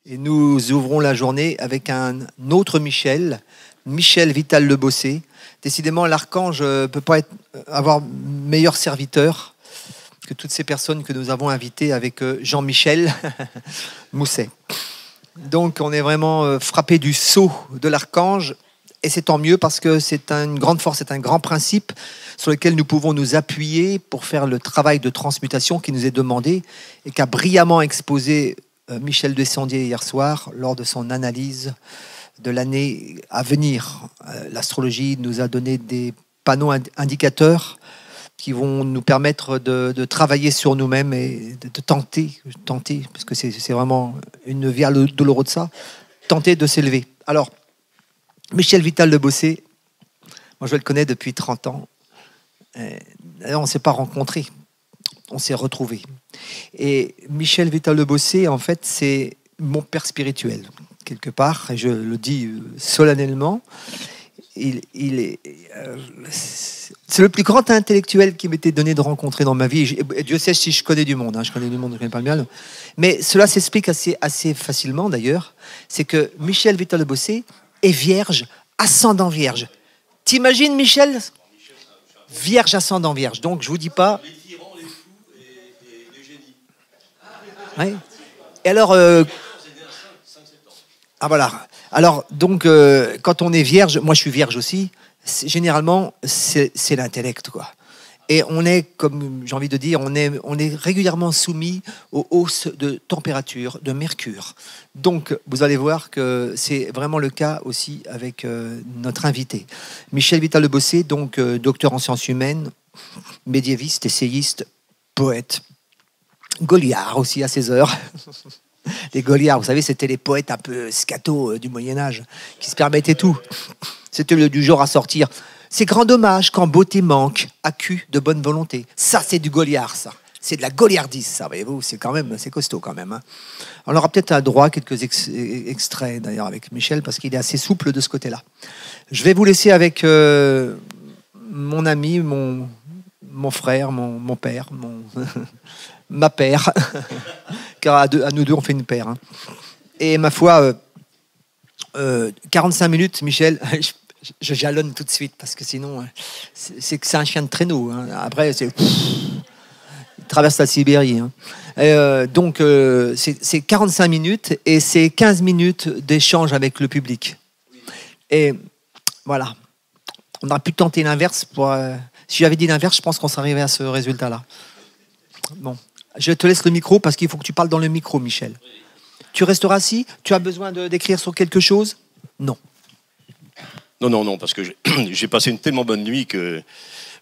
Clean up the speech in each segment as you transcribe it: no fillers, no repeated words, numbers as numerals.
Et nous ouvrons la journée avec un autre Michel, Michel Vital Le Bossé. Décidément, l'archange ne peut pas avoir meilleur serviteur que toutes ces personnes que nous avons invitées avec Jean-Michel Mousset. Donc, on est vraiment frappé du sceau de l'archange. Et c'est tant mieux parce que c'est une grande force, c'est un grand principe sur lequel nous pouvons nous appuyer pour faire le travail de transmutation qui nous est demandé et qu'a brillamment exposé Michel Descendier hier soir lors de son analyse de l'année à venir. L'astrologie nous a donné des panneaux indicateurs qui vont nous permettre de travailler sur nous-mêmes et de tenter, parce que c'est vraiment une via dolorosa, tenter de s'élever. Alors, Michel Vital Le Bossé, moi je le connais depuis 30 ans. On ne s'est pas rencontrés, on s'est retrouvés. Et Michel Vital Le Bossé, en fait, c'est mon père spirituel, quelque part, et je le dis solennellement. C'est le plus grand intellectuel qui m'était donné de rencontrer dans ma vie. Et Dieu sait si je connais du monde, je connais du monde, je connais pas le mien. Mais cela s'explique assez facilement d'ailleurs. C'est que Michel Vital Le Bossé est vierge, ascendant vierge. T'imagines, Michel? Vierge, ascendant vierge. Donc, je vous dis pas. Les tyrans, les fous et les génies. Ouais. Et alors. Ah, voilà. Alors, donc, quand on est vierge, moi je suis vierge aussi, généralement, c'est l'intellect, quoi. Et on est, comme j'ai envie de dire, on est régulièrement soumis aux hausses de température, de mercure. Donc, vous allez voir que c'est vraiment le cas aussi avec notre invité. Michel Vital Le Bossé, donc docteur en sciences humaines, médiéviste, essayiste, poète, Goliard aussi à ses heures. Les Goliards, vous savez, c'était les poètes un peu scato du Moyen-Âge, qui se permettaient tout. C'était du genre à sortir. C'est grand dommage quand beauté manque, accus de bonne volonté. Ça, c'est du Goliard, ça. C'est de la goliardise, ça, voyez-vous. C'est costaud quand même. Hein. On aura peut-être un droit à quelques extraits, d'ailleurs, avec Michel, parce qu'il est assez souple de ce côté-là. Je vais vous laisser avec mon ami, mon frère, mon père, ma paire. Car à nous deux, on fait une paire. Hein. Et ma foi, 45 minutes, Michel... Je jalonne tout de suite parce que sinon, c'est un chien de traîneau. Hein. Après, il traverse la Sibérie. Hein. Donc, c'est 45 minutes et c'est 15 minutes d'échange avec le public. Et voilà. On aurait pu tenter l'inverse. Si j'avais dit l'inverse, je pense qu'on serait arrivé à ce résultat-là. Bon, je te laisse le micro parce qu'il faut que tu parles dans le micro, Michel. Tu resteras assis? Tu as besoin d'écrire sur quelque chose? Non. Non, parce que j'ai passé une tellement bonne nuit que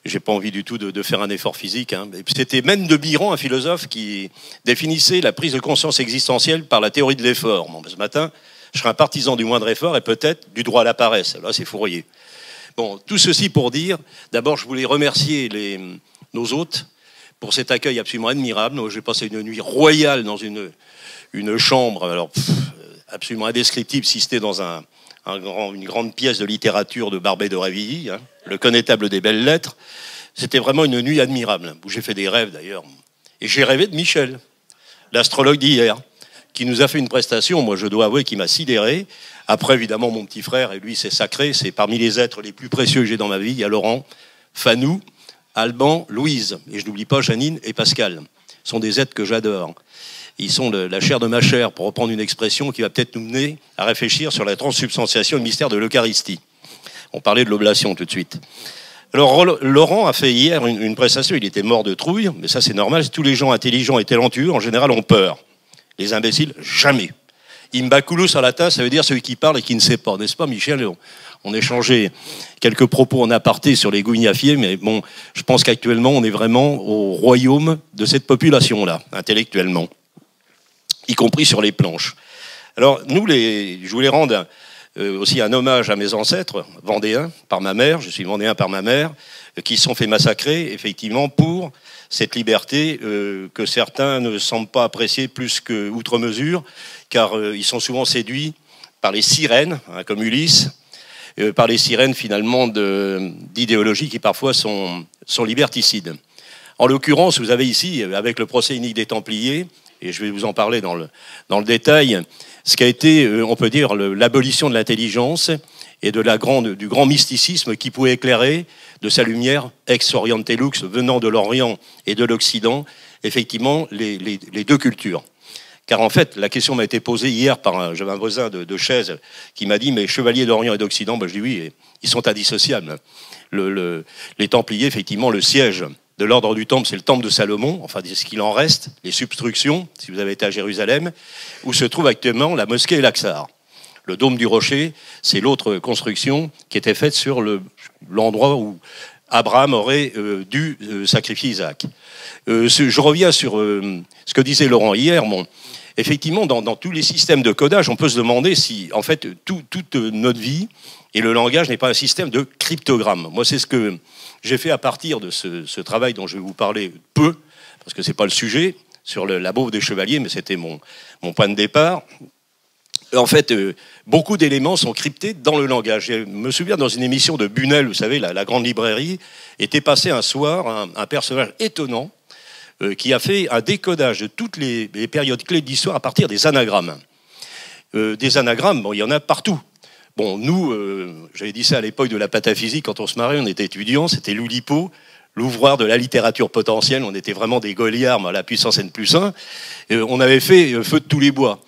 j'ai pas envie du tout de faire un effort physique. Hein. C'était Mène de Biran, un philosophe, qui définissait la prise de conscience existentielle par la théorie de l'effort. Bon, ce matin, je serai un partisan du moindre effort et peut-être du droit à la paresse. Là, c'est Fourier. Bon, tout ceci pour dire, d'abord, je voulais remercier nos hôtes pour cet accueil absolument admirable. J'ai passé une nuit royale dans une chambre, alors absolument indescriptible, si c'était dans une grande pièce de littérature de Barbey d'Aurevilly, hein, le connétable des belles lettres. C'était vraiment une nuit admirable, où j'ai fait des rêves d'ailleurs. Et j'ai rêvé de Michel, l'astrologue d'hier, qui nous a fait une prestation, moi je dois avouer, qui m'a sidéré. Après, évidemment, mon petit frère, et lui c'est sacré, c'est parmi les êtres les plus précieux que j'ai dans ma vie. Il y a Laurent, Fanou, Alban, Louise, et je n'oublie pas Janine et Pascal. Ce sont des êtres que j'adore. Ils sont la chair de ma chair, pour reprendre une expression qui va peut-être nous mener à réfléchir sur la transsubstantiation et le mystère de l'Eucharistie. On parlait de l'oblation tout de suite. Alors, Laurent a fait hier une prestation, il était mort de trouille, mais ça c'est normal, tous les gens intelligents et talentueux, en général, ont peur. Les imbéciles, jamais. Imbakulu salata, ça veut dire celui qui parle et qui ne sait pas, n'est-ce pas, Michel? On échangeait quelques propos en aparté sur les gougnafiers, mais bon, je pense qu'actuellement, on est vraiment au royaume de cette population-là, intellectuellement, y compris sur les planches. Alors, je voulais rendre aussi un hommage à mes ancêtres, vendéens, par ma mère, je suis vendéen par ma mère, qui se sont fait massacrer, effectivement, pour cette liberté que certains ne semblent pas apprécier plus qu'outre mesure, car ils sont souvent séduits par les sirènes, hein, comme Ulysse, par les sirènes, finalement, d'idéologies qui parfois sont liberticides. En l'occurrence, vous avez ici, avec le procès unique des Templiers, et je vais vous en parler dans le détail, ce qui a été, on peut dire, l'abolition de l'intelligence et du grand mysticisme qui pouvait éclairer de sa lumière, ex oriente lux, venant de l'Orient et de l'Occident, effectivement, les deux cultures. Car en fait, la question m'a été posée hier par j'avais un voisin de chaise qui m'a dit, mais chevaliers d'Orient et d'Occident, ben, je dis oui, ils sont indissociables. Les Templiers, effectivement, le siège de l'ordre du Temple, c'est le Temple de Salomon, enfin, c'est ce qu'il en reste, les substructions, si vous avez été à Jérusalem, où se trouve actuellement la mosquée El-Aqsa. Le dôme du rocher, c'est l'autre construction qui était faite sur l'endroit où Abraham aurait dû sacrifier Isaac. Je reviens sur ce que disait Laurent hier. Bon, effectivement, dans tous les systèmes de codage, on peut se demander si, en fait, toute notre vie et le langage n'est pas un système de cryptogramme. Moi, c'est ce que j'ai fait à partir de ce travail dont je vais vous parler peu, parce que c'est pas le sujet, sur la bauve des chevaliers, mais c'était mon point de départ. En fait, beaucoup d'éléments sont cryptés dans le langage. Je me souviens, dans une émission de Bunel, vous savez, la grande librairie, était passé un soir un personnage étonnant qui a fait un décodage de toutes les périodes clés de l'histoire à partir des anagrammes. Des anagrammes, bon, il y en a partout. Bon, nous, j'avais dit ça à l'époque de la pataphysique, quand on se mariait, on était étudiants, c'était l'Oulipo, l'ouvroir de la littérature potentielle, on était vraiment des Goliards, à la puissance N+1, on avait fait feu de tous les bois.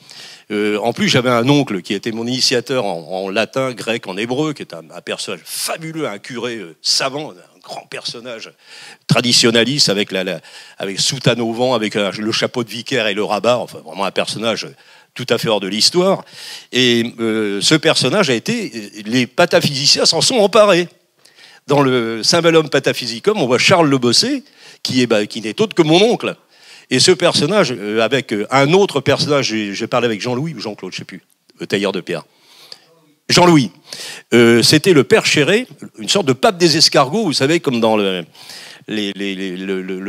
En plus, j'avais un oncle qui était mon initiateur en latin, grec, en hébreu, qui est un personnage fabuleux, un curé savant, un grand personnage traditionnaliste avec soutane au vent, avec le chapeau de vicaire et le rabat, enfin vraiment un personnage tout à fait hors de l'histoire. Et ce personnage a été... Les pataphysiciens s'en sont emparés. Dans le Symbolum Pataphysicum, on voit Charles Le Bossé, qui n'est autre que mon oncle. Et ce personnage, avec un autre personnage, j'ai parlé avec Jean-Louis ou Jean-Claude, je ne sais plus, tailleur de pierre. Jean-Louis. C'était le père Chéré, une sorte de pape des escargots, vous savez, comme dans le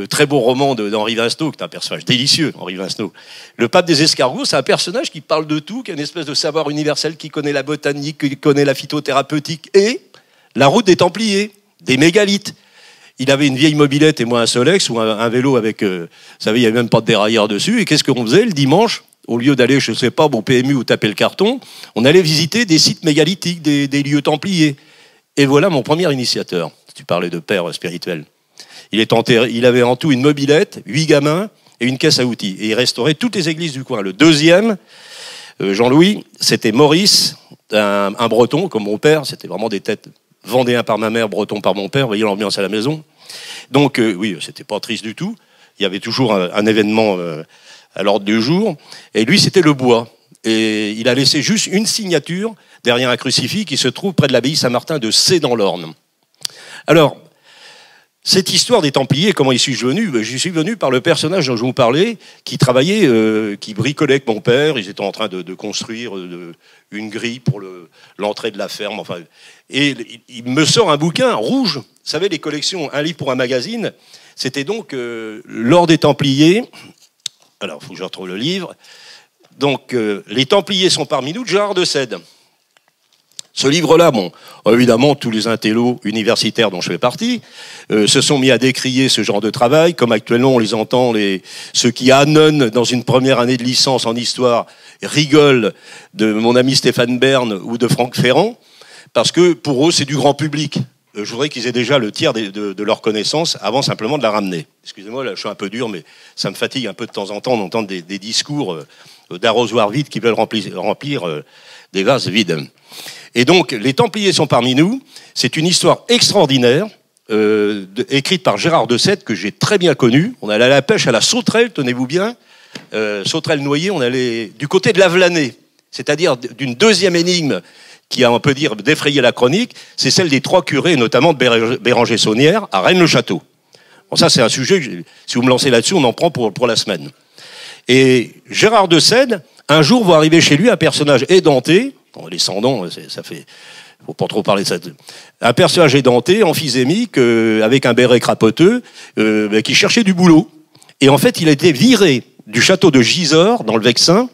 très beau roman d'Henri Vincenot, qui est un personnage délicieux, Henri Vincenot. Le pape des escargots, c'est un personnage qui parle de tout, qui a une espèce de savoir universel, qui connaît la botanique, qui connaît la phytothérapeutique, et la route des Templiers, des mégalithes. Il avait une vieille mobilette et moi un Solex ou un vélo avec, vous savez, il n'y avait même pas de dérailleur dessus. Et qu'est-ce qu'on faisait le dimanche? Au lieu d'aller, je ne sais pas, au PMU ou taper le carton, on allait visiter des sites mégalithiques, des lieux templiers. Et voilà mon premier initiateur. Tu parlais de père spirituel. Il avait en tout une mobilette, 8 gamins et une caisse à outils. Et il restaurait toutes les églises du coin. Le deuxième, Jean-Louis, c'était Maurice, un breton, comme mon père. C'était vraiment des têtes vendéens par ma mère, breton par mon père. Vous voyez l'ambiance à la maison. Donc, oui, c'était pas triste du tout. Il y avait toujours un événement à l'ordre du jour. Et lui, c'était le bois. Et il a laissé juste une signature derrière un crucifix qui se trouve près de l'abbaye Saint-Martin de Cé dans l'Orne. Alors, cette histoire des Templiers, comment y suis-je venu? J'y suis venu par le personnage dont je vous parlais, qui travaillait, qui bricolait avec mon père. Ils étaient en train de construire une grille pour l'entrée de la ferme. Enfin, et il me sort un bouquin rouge. Vous savez, les collections, un livre pour un magazine. C'était donc l'Ordre des Templiers. Alors, il faut que je retrouve le livre. Donc, les Templiers sont parmi nous, de Gérard de Sède. Ce livre-là, bon, évidemment, tous les intellos universitaires dont je fais partie se sont mis à décrier ce genre de travail, comme actuellement on les entend, ceux qui annonnent dans une première année de licence en histoire rigolent de mon ami Stéphane Bern ou de Franck Ferrand, parce que pour eux, c'est du grand public. Je voudrais qu'ils aient déjà le tiers de leur connaissance avant simplement de la ramener. Excusez-moi, là, je suis un peu dur, mais ça me fatigue un peu de temps en temps d'entendre des discours d'arrosoirs vides qui veulent remplir des vases vides. Et donc, les Templiers sont parmi nous. C'est une histoire extraordinaire, écrite par Gérard de Sède, que j'ai très bien connu. On allait à la pêche à la sauterelle, tenez-vous bien. Sauterelle noyée, on allait du côté de l'Avlanais, c'est-à-dire d'une deuxième énigme qui a, on peut dire, défrayé la chronique, c'est celle des 3 curés, notamment de Béranger-Saunière, à Rennes-le-Château. Bon, ça, c'est un sujet, si vous me lancez là-dessus, on en prend pour la semaine. Et Gérard de Sède, un jour, va arriver chez lui un personnage édenté. Bon, les sans-dents, ça fait... Faut pas trop parler de ça. Un personnage édenté, emphysémique, avec un béret crapoteux, qui cherchait du boulot. Et en fait, il a été viré du château de Gisors, dans le Vexin,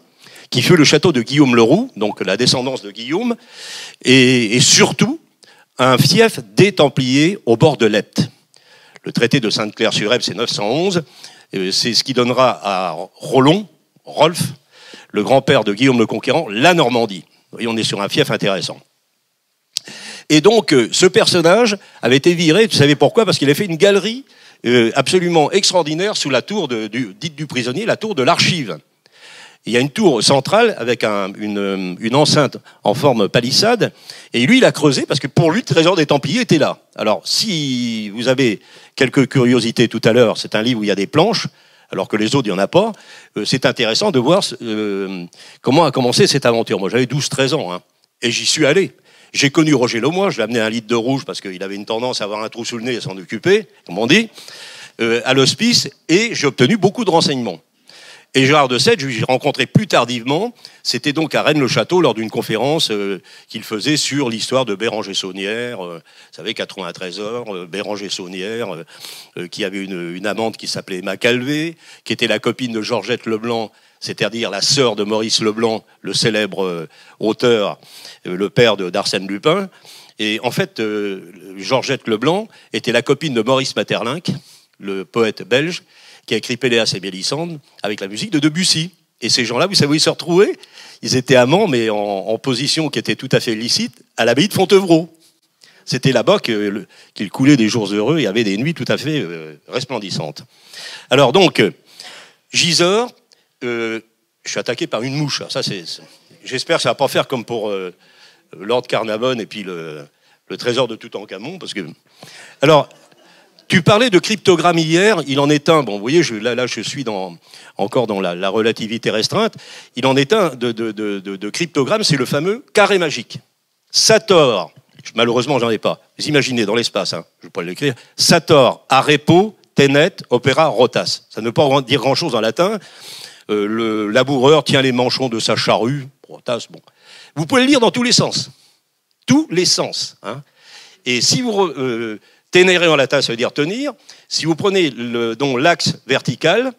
qui fut le château de Guillaume le Roux, donc la descendance de Guillaume, et surtout un fief des Templiers au bord de l'Epte. Le traité de Sainte-Claire-sur-Epte, c'est 911. C'est ce qui donnera à Rollon, Rolf, le grand-père de Guillaume le Conquérant, la Normandie. Vous voyez, on est sur un fief intéressant. Et donc, ce personnage avait été viré, vous savez pourquoi? Parce qu'il avait fait une galerie absolument extraordinaire sous la tour dite du prisonnier, la tour de l'archive. Il y a une tour centrale avec une enceinte en forme palissade. Et lui, il a creusé parce que pour lui, le trésor des Templiers était là. Alors, si vous avez quelques curiosités tout à l'heure, c'est un livre où il y a des planches, alors que les autres, il n'y en a pas. C'est intéressant de voir comment a commencé cette aventure. Moi, j'avais 12-13 ans, hein, et j'y suis allé. J'ai connu Roger Lemoine, je l'ai amené un litre de rouge parce qu'il avait une tendance à avoir un trou sous le nez et à s'en occuper, comme on dit, à l'hospice, et j'ai obtenu beaucoup de renseignements. Et Gérard de Sète, je l'ai rencontré plus tardivement, c'était donc à Rennes-le-Château lors d'une conférence qu'il faisait sur l'histoire de Béranger-Saunière, vous savez, 93 heures, Béranger-Saunière, qui avait une amante qui s'appelait Emma Calvé, qui était la copine de Georgette Leblanc, c'est-à-dire la sœur de Maurice Leblanc, le célèbre auteur, le père d'Arsène Lupin. Et en fait, Georgette Leblanc était la copine de Maurice Maeterlinck, le poète belge, qui a écrit Péléas et Mélisande avec la musique de Debussy. Et ces gens-là, vous savez où ils se retrouvaient? Ils étaient amants, mais en position qui était tout à fait licite, à l'abbaye de Fontevraud. C'était là-bas qu'il coulait des jours heureux, il y avait des nuits tout à fait resplendissantes. Alors donc, Gisors, je suis attaqué par une mouche. Ça, j'espère que ça ne va pas faire comme pour Lord Carnarvon et puis le trésor de Toutankhamon, parce que... Alors... Tu parlais de cryptogramme hier, il en est un, bon vous voyez, là je suis encore dans la relativité restreinte, il en est un de cryptogramme, c'est le fameux carré magique. Sator, malheureusement j'en ai pas, vous imaginez dans l'espace, hein, je vais pas l'écrire, Sator, arepo, tenet, opera, rotas. Ça ne veut pas dire grand-chose en latin, le laboureur tient les manchons de sa charrue, rotas, bon. Vous pouvez le lire dans tous les sens, hein. Et si vous... Ténéré en latin, ça veut dire tenir. Si vous prenez l'axe vertical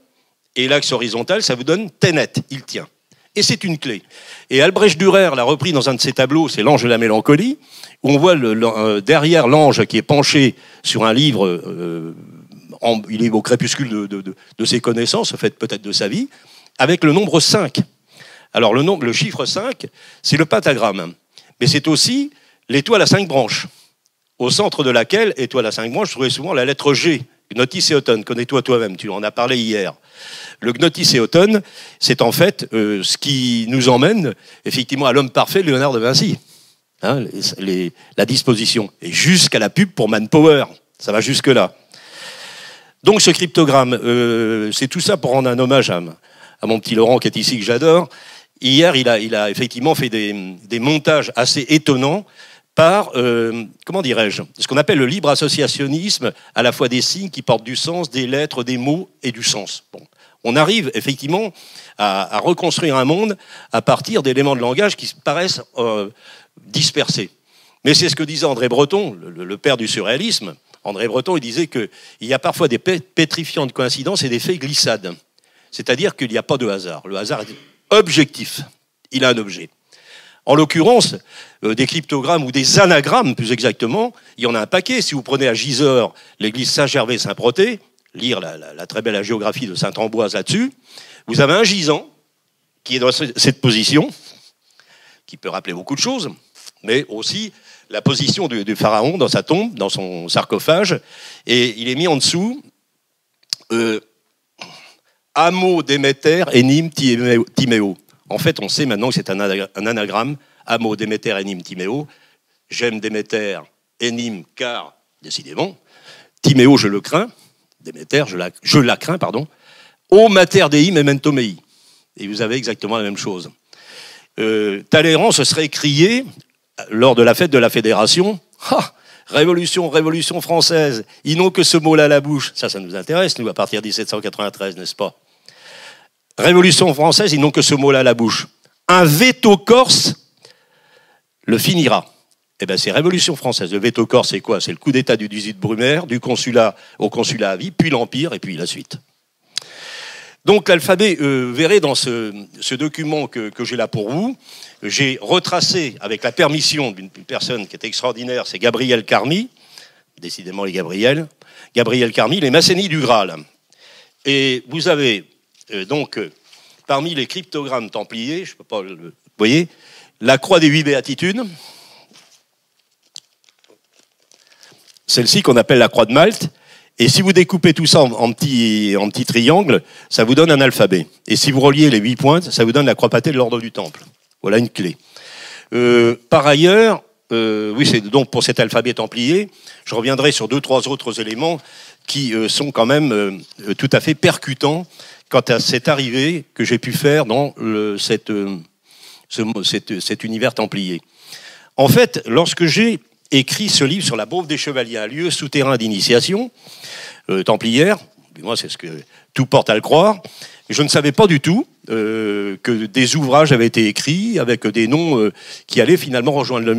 et l'axe horizontal, ça vous donne tenet, il tient. Et c'est une clé. Et Albrecht Dürer l'a repris dans un de ses tableaux, c'est l'ange de la mélancolie, où on voit derrière l'ange qui est penché sur un livre, il est au crépuscule de ses connaissances, au fait peut-être de sa vie, avec le nombre 5. Alors le chiffre 5, c'est le pentagramme, mais c'est aussi l'étoile à 5 branches. Au centre de laquelle, étoile à 5 branches, je trouvais souvent la lettre G, Gnotisséoton, connais-toi toi-même, tu en as parlé hier. Le Gnotisséoton, c'est en fait ce qui nous emmène effectivement à l'homme parfait, Léonard de Vinci. Hein, la disposition. Et jusqu'à la pub pour Manpower, ça va jusque-là. Donc ce cryptogramme, c'est tout ça pour rendre un hommage à mon petit Laurent qui est ici, que j'adore. Hier, il a effectivement fait des montages assez étonnants par, comment dirais-je, ce qu'on appelle le libre associationnisme, à la fois des signes qui portent du sens, des lettres, des mots et du sens. Bon. On arrive effectivement à reconstruire un monde à partir d'éléments de langage qui paraissent dispersés. Mais c'est ce que disait André Breton, le père du surréalisme. André Breton, il disait qu'il y a parfois des pétrifiantes coïncidences et des faits glissades. C'est-à-dire qu'il n'y a pas de hasard. Le hasard est objectif. Il a un objet. En l'occurrence, des cryptogrammes ou des anagrammes, plus exactement, il y en a un paquet. Si vous prenez à Gisors l'église Saint-Gervais-Saint-Protais, lire la très belle géographie de Saint-Ambroise là-dessus, vous avez un gisant qui est dans cette position, qui peut rappeler beaucoup de choses, mais aussi la position du pharaon dans sa tombe, dans son sarcophage, et il est mis en dessous Amo Déméter Enim Timéo. En fait, on sait maintenant que c'est un anagramme, Amo Déméter Enim Timéo. J'aime Déméter, Enim, car, décidément, Timéo, je le crains, Déméter, je la crains, pardon. O Mater Dei Memento Mei. Et vous avez exactement la même chose. Talleyrand se serait crié, lors de la fête de la Fédération, ah, Révolution, Révolution française, ils n'ont que ce mot-là à la bouche. Ça nous intéresse, nous, à partir de 1793, n'est-ce pas? Révolution française, ils n'ont que ce mot-là à la bouche. Un veto corse le finira. Eh bien, c'est Révolution française. Le veto corse, c'est quoi? C'est le coup d'État du 18 Brumaire, du consulat au consulat à vie, puis l'Empire, et puis la suite. Donc, l'alphabet, verrez dans ce document que j'ai là pour vous, j'ai retracé, avec la permission d'une personne qui est extraordinaire, c'est Gabriel Carmy, décidément les Gabriel Carmy, les Massénies du Graal. Et vous avez donc parmi les cryptogrammes templiers, je peux pas vous voyez, la croix des 8 béatitudes, celle-ci qu'on appelle la croix de Malte, et si vous découpez tout ça en petits triangles, ça vous donne un alphabet. Et si vous reliez les 8 pointes, ça vous donne la croix patée de l'ordre du Temple. Voilà une clé. Par ailleurs, oui, c'est donc pour cet alphabet templier, je reviendrai sur 2-3 autres éléments qui sont quand même tout à fait percutants quant à cette arrivée que j'ai pu faire dans cet univers templier. En fait, lorsque j'ai écrit ce livre sur la Bauve des Chevaliers, un lieu souterrain d'initiation templière, moi c'est ce que tout porte à le croire, je ne savais pas du tout que des ouvrages avaient été écrits avec des noms qui allaient finalement rejoindre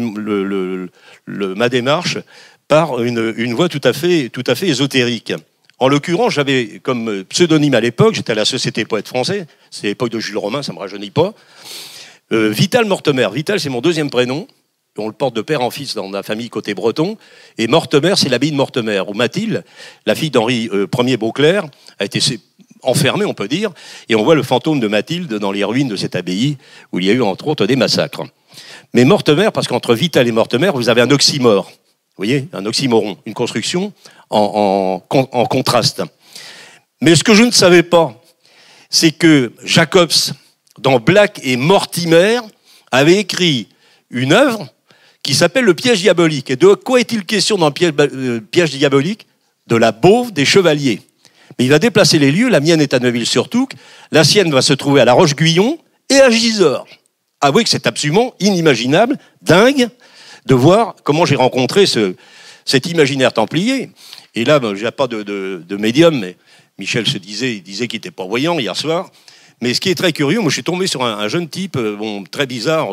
ma démarche par une voie tout à fait ésotérique. En l'occurrence, j'avais comme pseudonyme à l'époque, j'étais à la Société Poète Français, c'est l'époque de Jules Romain, ça ne me rajeunit pas, Vital Mortemer. Vital, c'est mon deuxième prénom, on le porte de père en fils dans la famille côté breton, et Mortemer, c'est l'abbaye de Mortemer, où Mathilde, la fille d'Henri Ier Beauclerc, a été enfermée, on peut dire, et on voit le fantôme de Mathilde dans les ruines de cette abbaye, où il y a eu entre autres des massacres. Mais Mortemer, parce qu'entre Vital et Mortemer, vous avez un oxymore, vous voyez, un oxymoron, une construction en contraste. Mais ce que je ne savais pas, c'est que Jacobs, dans Black et Mortimer, avait écrit une œuvre qui s'appelle Le piège diabolique. Et de quoi est-il question dans le piège diabolique? De la Bauve des Chevaliers. Mais il va déplacer les lieux, la mienne est à Neuville-sur-Touques, la sienne va se trouver à La Roche-Guyon et à Gisors. Avouez que c'est absolument inimaginable, dingue, de voir comment j'ai rencontré cet imaginaire templier. Et là, je n'ai pas de médium, mais Michel il disait qu'il n'était pas voyant hier soir. Mais ce qui est très curieux, moi je suis tombé sur un jeune type, très bizarre,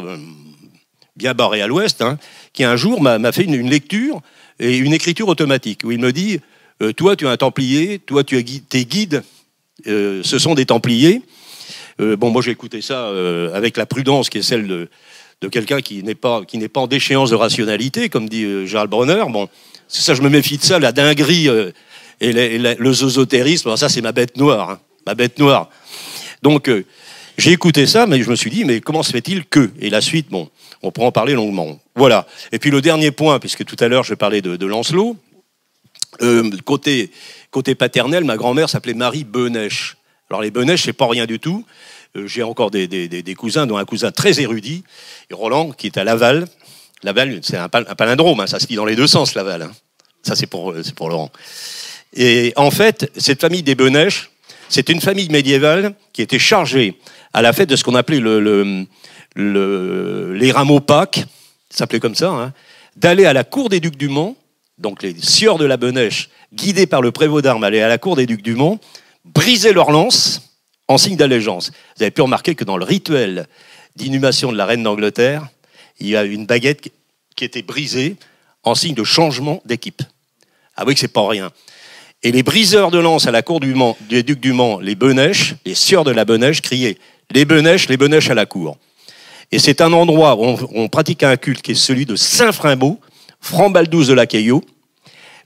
bien barré à l'ouest, hein, qui un jour m'a fait une lecture et une écriture automatique, où il me dit toi tu es un templier, toi tes guides, ce sont des templiers. Moi j'ai écouté ça avec la prudence qui est celle de quelqu'un qui n'est pas en déchéance de rationalité, comme dit Gérald Bronner. Bon, c'est ça, je me méfie de ça, la dinguerie et le zozotérisme, ça c'est ma bête noire, hein, ma bête noire. Donc j'ai écouté ça, mais je me suis dit, mais comment se fait-il que? Et la suite, bon, on pourra en parler longuement. Voilà. Et puis le dernier point, puisque tout à l'heure je parlais de Lancelot, côté paternel, ma grand-mère s'appelait Marie Benèche. Alors les Benèche, c'est pas rien du tout. J'ai encore des cousins, dont un cousin très érudit, Roland, qui est à Laval. Laval, c'est un palindrome, hein, ça se lit dans les deux sens, Laval. Hein. Ça, c'est pour Laurent. Et en fait, cette famille des Benèche, c'est une famille médiévale qui était chargée à la fête de ce qu'on appelait les rameaux Pâques, ça s'appelait comme ça, hein, d'aller à la cour des ducs du Mans, donc les sieurs de la Benèche, guidés par le prévôt d'armes, allaient à la cour des ducs du Mans, briser leur lance en signe d'allégeance. Vous avez pu remarquer que dans le rituel d'inhumation de la reine d'Angleterre, il y a une baguette qui était brisée en signe de changement d'équipe. Ah oui que c'est pas rien. Et les briseurs de lance à la cour des ducs du Mans, les Benèche, les sieurs de la Benèche, criaient les Benèche à la cour. Et c'est un endroit où on pratique un culte qui est celui de Saint Frimbault, Frambaldous de la Caillot,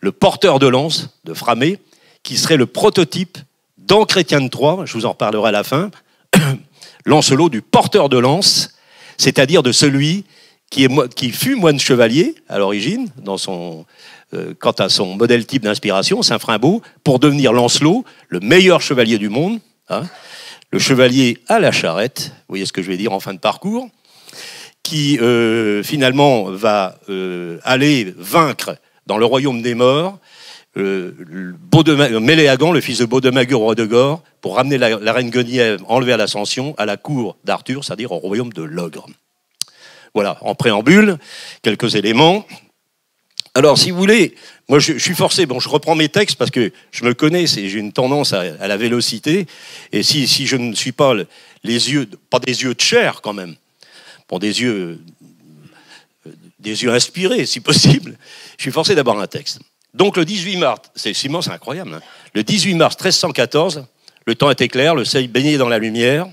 le porteur de lance de Framé, qui serait le prototype d'An-Chrétien de Troyes, je vous en reparlerai à la fin, Lancelot du porteur de lance, c'est-à-dire de celui qui fut moine chevalier à l'origine, quant à son modèle type d'inspiration, Saint Frimbault, pour devenir Lancelot, le meilleur chevalier du monde, hein, le chevalier à la charrette, vous voyez ce que je vais dire en fin de parcours, qui finalement va aller vaincre dans le royaume des morts Méléagant, le fils de Baudemagur, roi de Gore, pour ramener la reine Guenièvre enlevée à l'Ascension à la cour d'Arthur, c'est-à-dire au royaume de l'ogre. Voilà, en préambule, quelques éléments. Alors, si vous voulez, moi je suis forcé, je reprends mes textes parce que je me connais, j'ai une tendance à la vélocité, et si je ne suis pas pas des yeux de chair quand même, bon, des yeux inspirés si possible, je suis forcé d'avoir un texte. Donc le 18 mars, c'est incroyable, hein, le 18 mars 1314, le temps était clair, le soleil baignait dans la lumière,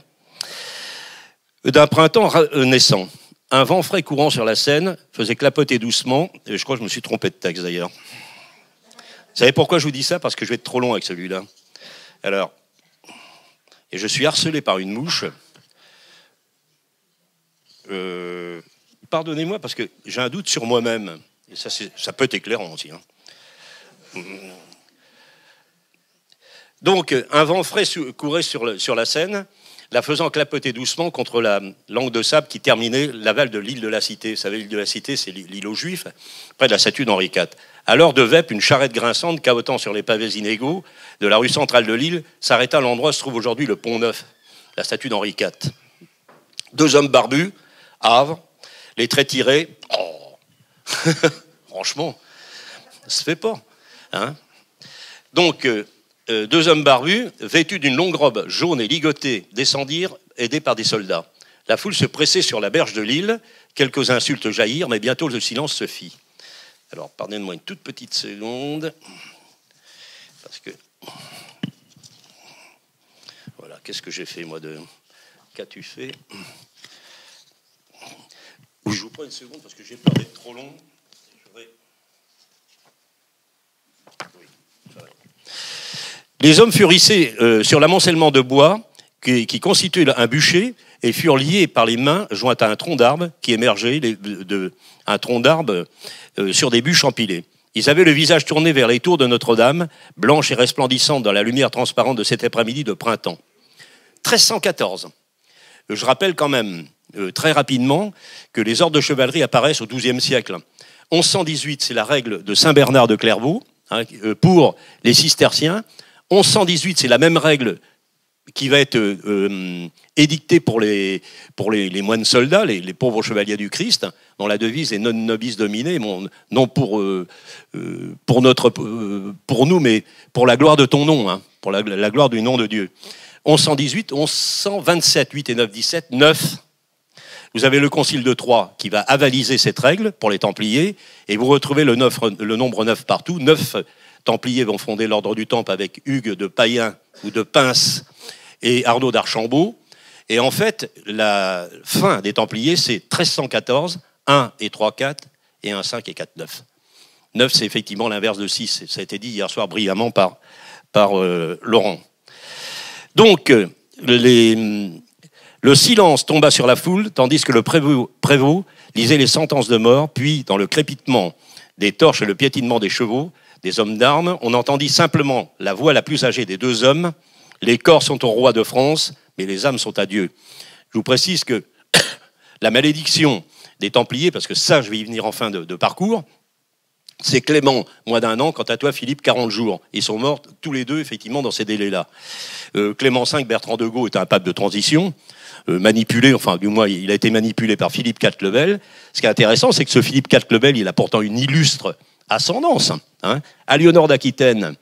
d'un printemps naissant. Un vent frais courant sur la Seine faisait clapoter doucement, et je crois que je me suis trompé de texte d'ailleurs. Vous savez pourquoi je vous dis ça? Parce que je vais être trop long avec celui-là. Alors, et je suis harcelé par une mouche. Pardonnez-moi parce que j'ai un doute sur moi-même. Et ça peut être éclairant aussi. Hein. Donc, un vent frais courait sur la Seine, la faisant clapoter doucement contre la langue de sable qui terminait l'aval de l'île de la Cité. Vous savez, l'île de la Cité, c'est l'île aux Juifs, près de la statue d'Henri IV. À l'heure de Vêpres, une charrette grinçante, cahotant sur les pavés inégaux de la rue centrale de l'île, s'arrêta à l'endroit où se trouve aujourd'hui le Pont Neuf, la statue d'Henri IV. 2 hommes barbus, hâves, les traits tirés. Oh. Franchement, ça se fait pas. Hein. Donc, 2 hommes barbus, vêtus d'une longue robe jaune et ligotée, descendirent, aidés par des soldats. La foule se pressait sur la berge de l'île, quelques insultes jaillirent, mais bientôt le silence se fit. Alors, pardonnez-moi une toute petite seconde, parce que... Voilà, qu'est-ce que j'ai fait, moi, de... Qu'as-tu fait? Je vous prends une seconde, parce que j'ai peur d'être trop long. Les hommes furent hissés sur l'amoncellement de bois qui constituait un bûcher et furent liés par les mains jointes à un tronc d'arbre qui émergeait un tronc d'arbre sur des bûches empilées. Ils avaient le visage tourné vers les tours de Notre-Dame, blanches et resplendissantes dans la lumière transparente de cet après-midi de printemps. 1314. Je rappelle quand même très rapidement que les ordres de chevalerie apparaissent au XIIe siècle. 1118, c'est la règle de Saint Bernard de Clairvaux pour les cisterciens. 1118, c'est la même règle qui va être édictée pour les moines soldats, les pauvres chevaliers du Christ, dont la devise est non nobis domine, non pour nous, mais pour la gloire de ton nom, hein, pour la gloire du nom de Dieu. 1118, 1127, 8 et 9, 17, 9. Vous avez le Concile de Troyes qui va avaliser cette règle pour les Templiers, et vous retrouvez le nombre 9 partout. 9 Templiers vont fonder l'ordre du Temple avec Hugues de Payen ou de Pince et Arnaud d'Archambault. Et en fait, la fin des Templiers, c'est 1314, 1 et 3, 4, et 1, 5 et 4, 9. 9, c'est effectivement l'inverse de 6. Ça a été dit hier soir brillamment par Laurent. Donc, le silence tomba sur la foule, tandis que le prévôt lisait les sentences de mort, puis, dans le crépitement des torches et le piétinement des chevaux, des hommes d'armes, on entendit simplement la voix la plus âgée des 2 hommes. Les corps sont au roi de France, mais les âmes sont à Dieu. Je vous précise que la malédiction des Templiers, parce que ça, je vais y venir en fin de parcours, c'est Clément, moins d'1 an, quant à toi, Philippe, 40 jours. Ils sont morts tous les deux, effectivement, dans ces délais-là. Clément V, Bertrand de Gaulle, est un pape de transition, manipulé, enfin, du moins, il a été manipulé par Philippe IV le Bel. Ce qui est intéressant, c'est que ce Philippe IV le Bel, il a pourtant une illustre ascendance. Hein. Aliénor d'Aquitaine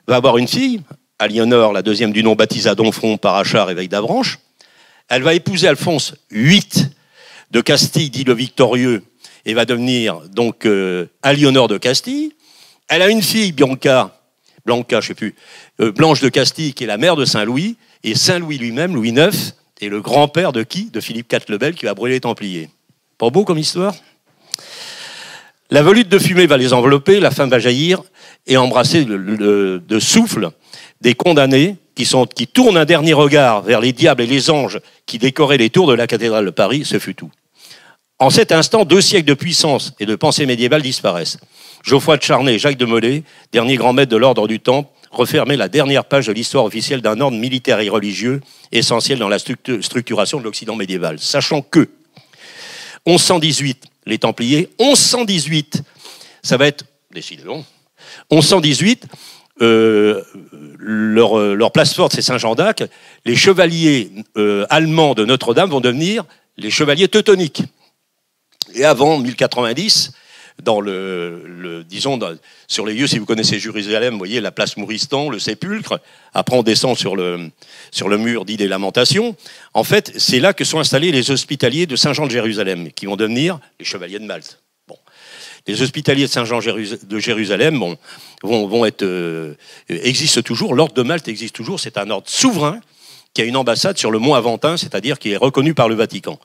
va avoir une fille, Aliénor, la deuxième du nom, baptisée à Domfront par Achard, évêque d'Avranches. Elle va épouser Alphonse VIII de Castille, dit le Victorieux, et va devenir donc Aliénor de Castille. Elle a une fille, Blanche de Castille, qui est la mère de Saint-Louis, et Saint-Louis lui-même, Louis IX, est le grand-père de qui? De Philippe IV le Bel, qui va brûler les Templiers. Pas beau comme histoire? La volute de fumée va les envelopper, la femme va jaillir et embrasser de souffle des condamnés qui tournent un dernier regard vers les diables et les anges qui décoraient les tours de la cathédrale de Paris, ce fut tout. En cet instant, 2 siècles de puissance et de pensée médiévale disparaissent. Geoffroy de Charnay et Jacques de Molay, dernier grand maître de l'ordre du Temple, refermaient la dernière page de l'histoire officielle d'un ordre militaire et religieux essentiel dans la structuration de l'Occident médiéval. Sachant que 1118, les Templiers, 1118, ça va être, décidément, 1118, leur place forte, c'est Saint-Jean d'Acre. Les chevaliers allemands de Notre-Dame vont devenir les chevaliers teutoniques. Et avant 1090, disons, sur les lieux, si vous connaissez Jérusalem, vous voyez la place Mouristan, le sépulcre. Après, on descend sur le mur dit des Lamentations. En fait, c'est là que sont installés les hospitaliers de Saint-Jean de Jérusalem, qui vont devenir les chevaliers de Malte. Bon. Les hospitaliers de Saint-Jean de Jérusalem existent toujours. L'ordre de Malte existe toujours. C'est un ordre souverain qui a une ambassade sur le mont Aventin, c'est-à-dire qui est reconnu par le Vatican.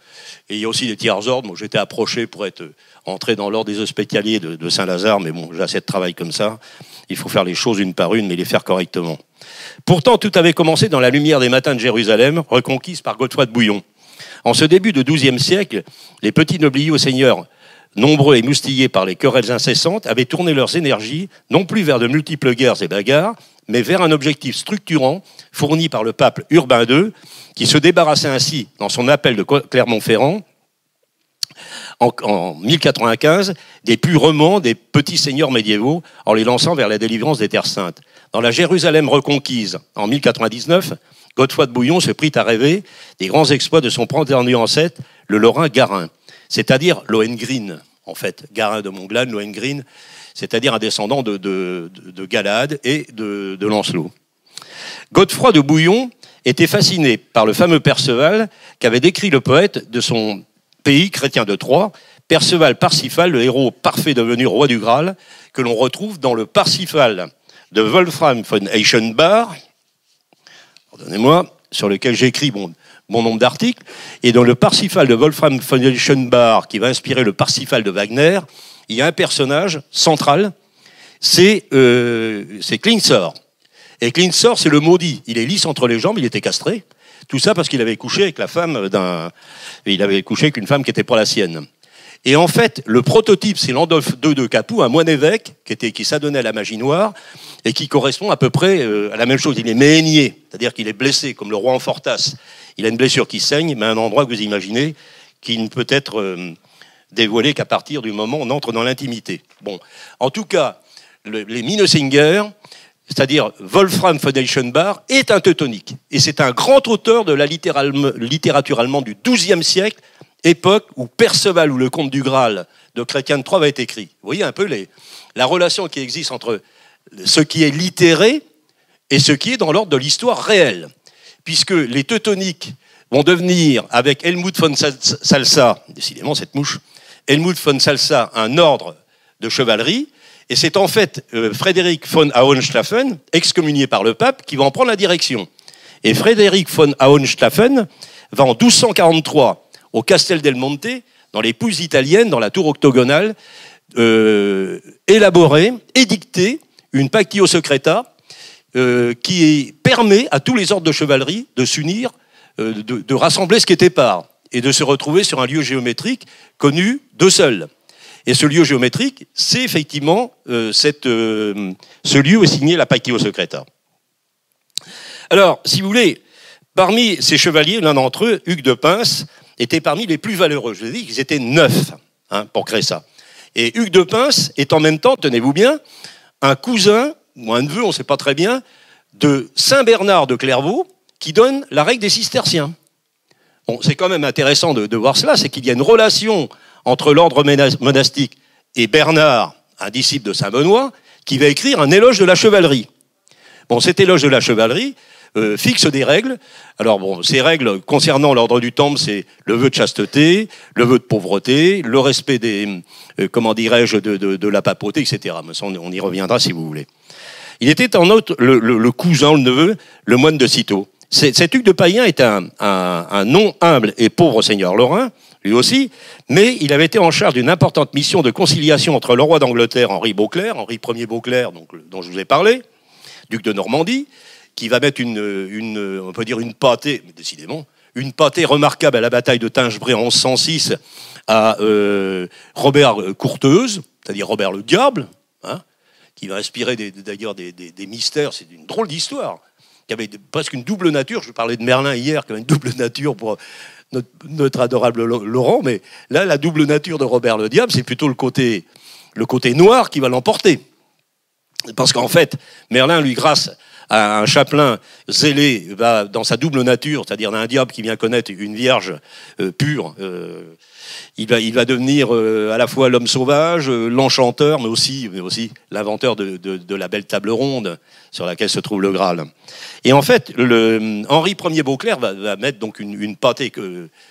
Et il y a aussi des tiers-ordres. Moi, j'étais approché pour être entré dans l'ordre des hospitaliers de Saint-Lazare, mais bon, j'ai assez de travail comme ça. Il faut faire les choses une par une, mais les faire correctement. Pourtant, tout avait commencé dans la lumière des matins de Jérusalem, reconquise par Godefroy de Bouillon. En ce début de XIIe siècle, les petits nobliers aux seigneurs, nombreux et moustillés par les querelles incessantes, avaient tourné leurs énergies, non plus vers de multiples guerres et bagarres, mais vers un objectif structurant fourni par le pape Urbain II, qui se débarrassait ainsi, dans son appel de Clermont-Ferrand, en 1095, des purements des petits seigneurs médiévaux, en les lançant vers la délivrance des terres saintes. Dans la Jérusalem reconquise, en 1099, Godefroy de Bouillon se prit à rêver des grands exploits de son prétendu ancêtre, le Lorrain Garin, c'est-à-dire Lohengrin, en fait, Garin de Montglane, Lohengrin, c'est-à-dire un descendant de Galade et de Lancelot. Godefroy de Bouillon était fasciné par le fameux Perceval qu'avait décrit le poète de son pays chrétien de Troyes, Perceval Parsifal, le héros parfait devenu roi du Graal, que l'on retrouve dans le Parsifal de Wolfram von Eichenbach, pardonnez-moi, sur lequel j'écris bon nombre d'articles, et dans le Parsifal de Wolfram von Eichenbach, qui va inspirer le Parsifal de Wagner, il y a un personnage central, c'est Klingsor. Et Klingsor, c'est le maudit. Il est lisse entre les jambes, il était castré. Tout ça parce qu'il avait couché avec la femme il avait couché avec une femme qui n'était pas la sienne. Et en fait, le prototype, c'est Landolphe II de Capoue, un moine évêque qui s'adonnait à la magie noire et qui correspond à peu près à la même chose. Il est méhénier, c'est-à-dire qu'il est blessé, comme le roi Amfortas. Il a une blessure qui saigne, mais à un endroit que vous imaginez, qui ne peut être dévoilé qu'à partir du moment où on entre dans l'intimité. Bon, en tout cas, les Minnesänger, c'est-à-dire Wolfram von Eichenbach, est un teutonique. Et c'est un grand auteur de la littérature allemande du XIIe siècle, époque où Perceval ou le Comte du Graal de Chrétien de Troyes va être écrit. Vous voyez un peu la relation qui existe entre ce qui est littéré et ce qui est dans l'ordre de l'histoire réelle. Puisque les teutoniques vont devenir, avec Helmut von Salsa, décidément cette mouche, Helmut von Salsa, un ordre de chevalerie, et c'est en fait Frédéric von Hohenstaufen, excommunié par le pape, qui va en prendre la direction. Et Frédéric von Hohenstaufen va en 1243, au Castel del Monte, dans les Pouilles italiennes, dans la tour octogonale, élaborer, édicter une pactio secreta qui permet à tous les ordres de chevalerie de s'unir, de rassembler ce qui était part, et de se retrouver sur un lieu géométrique connu d'eux seuls. Et ce lieu géométrique, c'est effectivement ce lieu où est signé la pactio secreta. Alors, si vous voulez, parmi ces chevaliers, l'un d'entre eux, Hugues de Pins, était parmi les plus valeureux. Je vous ai dit qu'ils étaient 9 pour créer ça. Et Hugues de Pins est en même temps, tenez-vous bien, un cousin, ou un neveu, on ne sait pas très bien, de Saint Bernard de Clairvaux, qui donne la règle des cisterciens. Bon, c'est quand même intéressant de voir cela, c'est qu'il y a une relation entre l'ordre monastique et Bernard, un disciple de Saint-Benoît, qui va écrire un éloge de la chevalerie. Bon, cet éloge de la chevalerie fixe des règles. Alors bon, ces règles concernant l'ordre du Temple, c'est le vœu de chasteté, le vœu de pauvreté, le respect des, comment dirais-je, de la papauté, etc. Mais ça, on y reviendra si vous voulez. Il était en outre le cousin, le neveu, le moine de Cîteaux. Cet Hugues de Payen est un non humble et pauvre seigneur lorrain, lui aussi, mais il avait été en charge d'une importante mission de conciliation entre le roi d'Angleterre, Henri Beauclerc, Henri Ier Beauclerc, donc, dont je vous ai parlé, duc de Normandie, qui va mettre on peut dire une pâtée, mais décidément, une pâtée remarquable à la bataille de Tinchebray en 1106 à Robert Courteuse, c'est-à-dire Robert le Diable, qui va inspirer d'ailleurs des mystères, c'est une drôle d'histoire, qui avait presque une double nature. Je parlais de Merlin hier, qui avait une double nature pour notre adorable Laurent, mais là, la double nature de Robert le Diable, c'est plutôt le côté noir qui va l'emporter. Parce qu'en fait, Merlin, lui, grâce à un chapelain zélé, va dans sa double nature, c'est-à-dire d'un diable qui vient connaître une vierge pure, il va devenir à la fois l'homme sauvage, l'enchanteur, mais aussi l'inventeur de la belle table ronde sur laquelle se trouve le Graal. Et en fait, Henri Ier Beauclerc va mettre donc une pâtée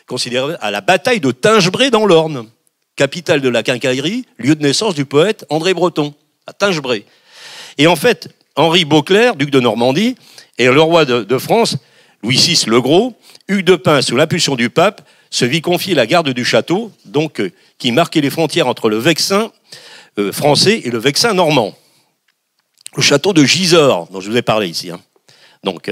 considérée à la bataille de Tinchebray dans l'Orne, capitale de la quincaillerie, lieu de naissance du poète André Breton, à Tinchebray. Et en fait, Henri Beauclerc, duc de Normandie, et le roi de France, Louis VI le Gros, Hugues de Pins, sous l'impulsion du pape, se vit confier la garde du château, donc qui marquait les frontières entre le Vexin français et le Vexin normand. Le château de Gisors, dont je vous ai parlé ici. Donc,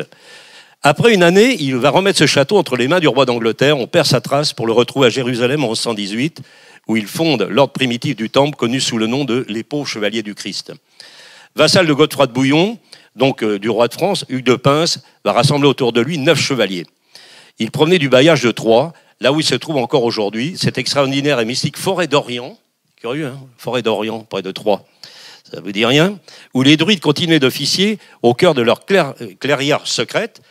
après une année, il va remettre ce château entre les mains du roi d'Angleterre. On perd sa trace pour le retrouver à Jérusalem en 1118, où il fonde l'ordre primitif du Temple, connu sous le nom de les Pauvres Chevaliers du Christ. Vassal de Godefroy de Bouillon, donc du roi de France, Hugues de Pins va rassembler autour de lui 9 chevaliers. Il provenait du bailliage de Troyes, là où il se trouve encore aujourd'hui, cette extraordinaire et mystique forêt d'Orient, curieux, hein, forêt d'Orient, près de Troyes, ça vous dit rien, où les druides continuaient d'officier au cœur de leur clairière secrète,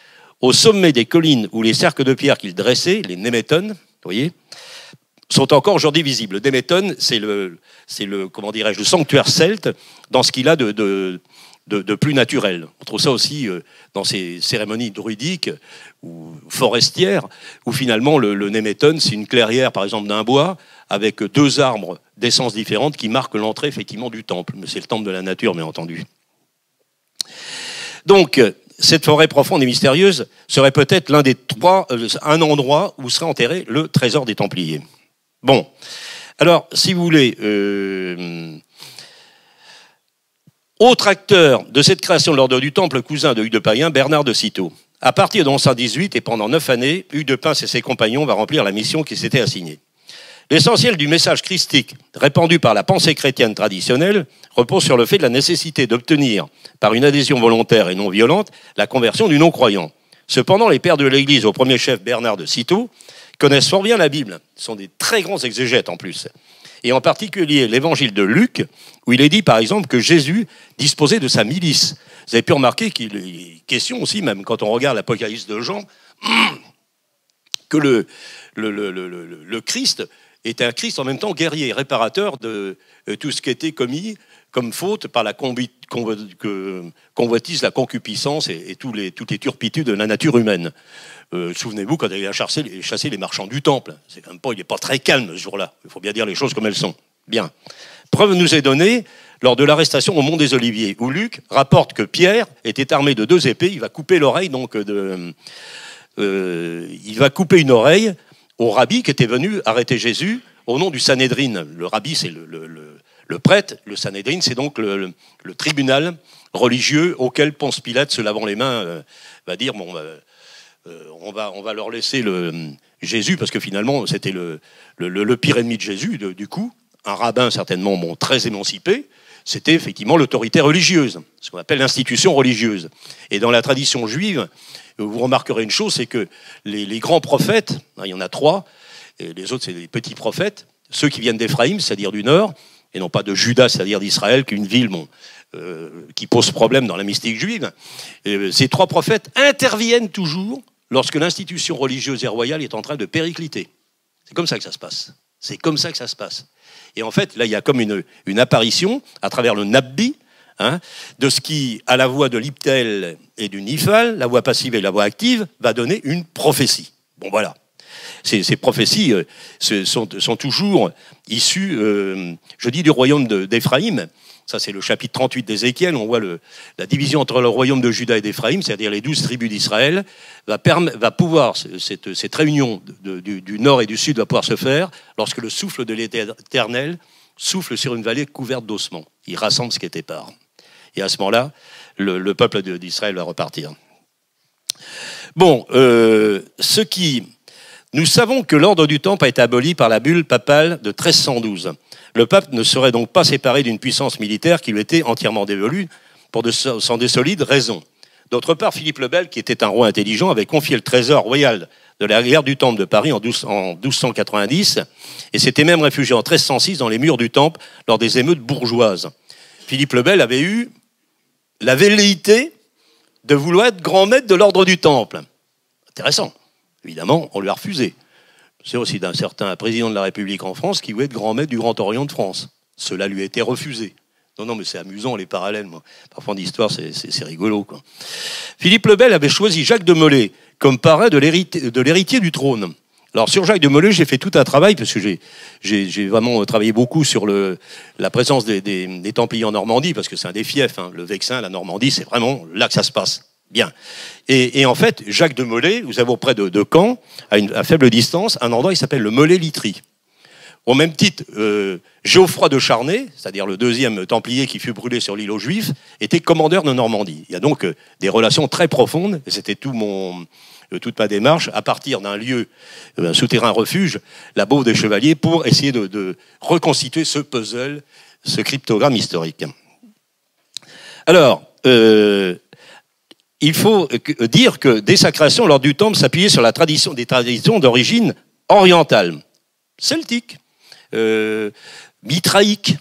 au sommet des collines où les cercles de pierre qu'ils dressaient, les némétones, vous voyez, sont encore aujourd'hui visibles. Le némétone, c'est le comment dirais-je, le sanctuaire celte dans ce qu'il a de plus naturel. On trouve ça aussi dans ces cérémonies druidiques ou forestières, où finalement le némétone, c'est une clairière, par exemple, d'un bois, avec 2 arbres d'essences différentes qui marquent l'entrée, effectivement, du temple. Mais c'est le temple de la nature, bien entendu. Donc, cette forêt profonde et mystérieuse serait peut-être l'un des 3, un endroit où serait enterré le trésor des Templiers. Bon, alors, si vous voulez... autre acteur de cette création de l'ordre du Temple, cousin de Hugues de Payen, Bernard de Cîteaux. À partir de 1118 et pendant 9 années, Hugues de Pins et ses compagnons vont remplir la mission qui s'était assignée. L'essentiel du message christique répandu par la pensée chrétienne traditionnelle repose sur le fait de la nécessité d'obtenir, par une adhésion volontaire et non violente, la conversion du non-croyant. Cependant, les pères de l'Église, au premier chef Bernard de Cîteaux, connaissent fort bien la Bible. Ce sont des très grands exégètes en plus. Et en particulier l'évangile de Luc, où il est dit par exemple que Jésus disposait de sa milice. Vous avez pu remarquer qu'il est question aussi, même quand on regarde l'Apocalypse de Jean, que le Christ était un Christ en même temps guerrier, réparateur de tout ce qui était commis comme faute par la convoitise, la concupiscence et toutes les turpitudes de la nature humaine. Souvenez-vous quand il a chassé les marchands du temple. C'est quand même pas, il n'est pas très calme ce jour-là. Il faut bien dire les choses comme elles sont. Bien. Preuve nous est donnée lors de l'arrestation au Mont des Oliviers, où Luc rapporte que Pierre était armé de 2 épées. Il va couper l'oreille, il va couper une oreille au rabbi qui était venu arrêter Jésus au nom du Sanhédrin. Le rabbi, c'est le prêtre. Le Sanhédrin, c'est donc le tribunal religieux auquel Ponce Pilate, se lavant les mains, va dire bon. On va leur laisser Jésus, parce que finalement, c'était le pire ennemi de Jésus, du coup. Un rabbin, certainement, très émancipé. C'était effectivement l'autorité religieuse, ce qu'on appelle l'institution religieuse. Et dans la tradition juive, vous remarquerez une chose, c'est que les grands prophètes, il y en a 3, et les autres, c'est les petits prophètes, ceux qui viennent d'Éphraïm, c'est-à-dire du nord, et non pas de Juda, c'est-à-dire d'Israël, qu'une ville qui pose problème dans la mystique juive. Ces 3 prophètes interviennent toujours lorsque l'institution religieuse et royale est en train de péricliter. C'est comme ça que ça se passe. C'est comme ça que ça se passe. Et en fait, là, il y a comme une apparition, à travers le Nabbi, de ce qui, à la voix de l'Iptel et du Nifal, la voix passive et la voix active, va donner une prophétie. Bon, voilà. Ces prophéties sont toujours issues, je dis, du royaume d'Éphraïm. Ça, c'est le chapitre 38 d'Ézéchiel. On voit la division entre le royaume de Juda et d'Éphraïm, c'est-à-dire les 12 tribus d'Israël, va pouvoir, cette réunion du nord et du sud va pouvoir se faire lorsque le souffle de l'Éternel souffle sur une vallée couverte d'ossements. Il rassemble ce qui est épars. Et à ce moment-là, le peuple d'Israël va repartir. Bon, nous savons que l'ordre du Temple a été aboli par la bulle papale de 1312. Le pape ne serait donc pas séparé d'une puissance militaire qui lui était entièrement dévolue sans de solides raisons. D'autre part, Philippe le Bel, qui était un roi intelligent, avait confié le trésor royal de la guerre du Temple de Paris en 1290 et s'était même réfugié en 1306 dans les murs du Temple lors des émeutes bourgeoises. Philippe le Bel avait eu la velléité de vouloir être grand maître de l'ordre du Temple. Intéressant. Évidemment, on lui a refusé. C'est aussi d'un certain président de la République en France qui voulait être grand maître du Grand Orient de France. Cela lui a été refusé. Non, mais c'est amusant, les parallèles. Moi. Parfois, en histoire, c'est rigolo. Quoi. Philippe le Bel avait choisi Jacques de Molay comme parrain de l'héritier du trône. Alors, sur Jacques de Molay, j'ai fait tout un travail, parce que j'ai vraiment travaillé beaucoup sur la présence des Templiers en Normandie, parce que c'est un des fiefs. Le Vexin, la Normandie, c'est vraiment là que ça se passe. Bien. Et en fait, Jacques de Molay, nous avons près de Caen, à faible distance, un endroit qui s'appelle le Molay-Litry. Au même titre, Geoffroy de Charnay, c'est-à-dire le deuxième templier qui fut brûlé sur l'île aux Juifs, était commandeur de Normandie. Il y a donc des relations très profondes, et c'était toute ma démarche, à partir d'un lieu, un souterrain refuge, la Bauve des Chevaliers, pour essayer de reconstituer ce puzzle, ce cryptogramme historique. Alors, il faut dire que dès sa création, lors du Temple, s'appuyait sur des traditions d'origine orientale, celtique, mitraïque,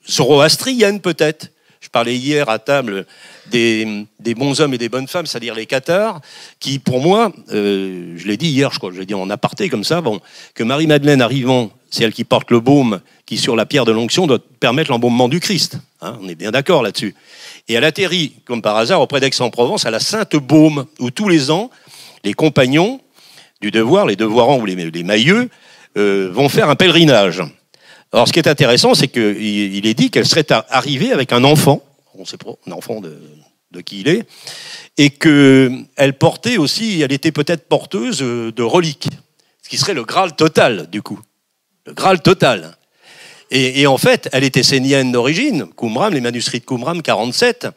zoroastrienne peut-être. Je parlais hier à table des bons hommes et des bonnes femmes, c'est-à-dire les cathares, qui pour moi, je l'ai dit hier, je crois, je l'ai dit en aparté comme ça, bon, que Marie-Madeleine arrivant, c'est elle qui porte le baume qui sur la pierre de l'onction doit permettre l'embaumement du Christ. Hein, on est bien d'accord là-dessus. Et elle atterrit, comme par hasard, auprès d'Aix-en-Provence, à la Sainte-Baume, où tous les ans, les compagnons du devoir, les devoirants ou les mailleux, vont faire un pèlerinage. Alors, ce qui est intéressant, c'est qu'il est dit qu'elle serait arrivée avec un enfant, on ne sait pas, un enfant de qui il est, et qu'elle portait aussi, elle était peut-être porteuse de reliques, ce qui serait le Graal total, du coup. Le Graal total. Et en fait, elle était essénienne d'origine, Qumran, les manuscrits de Qumran, 47.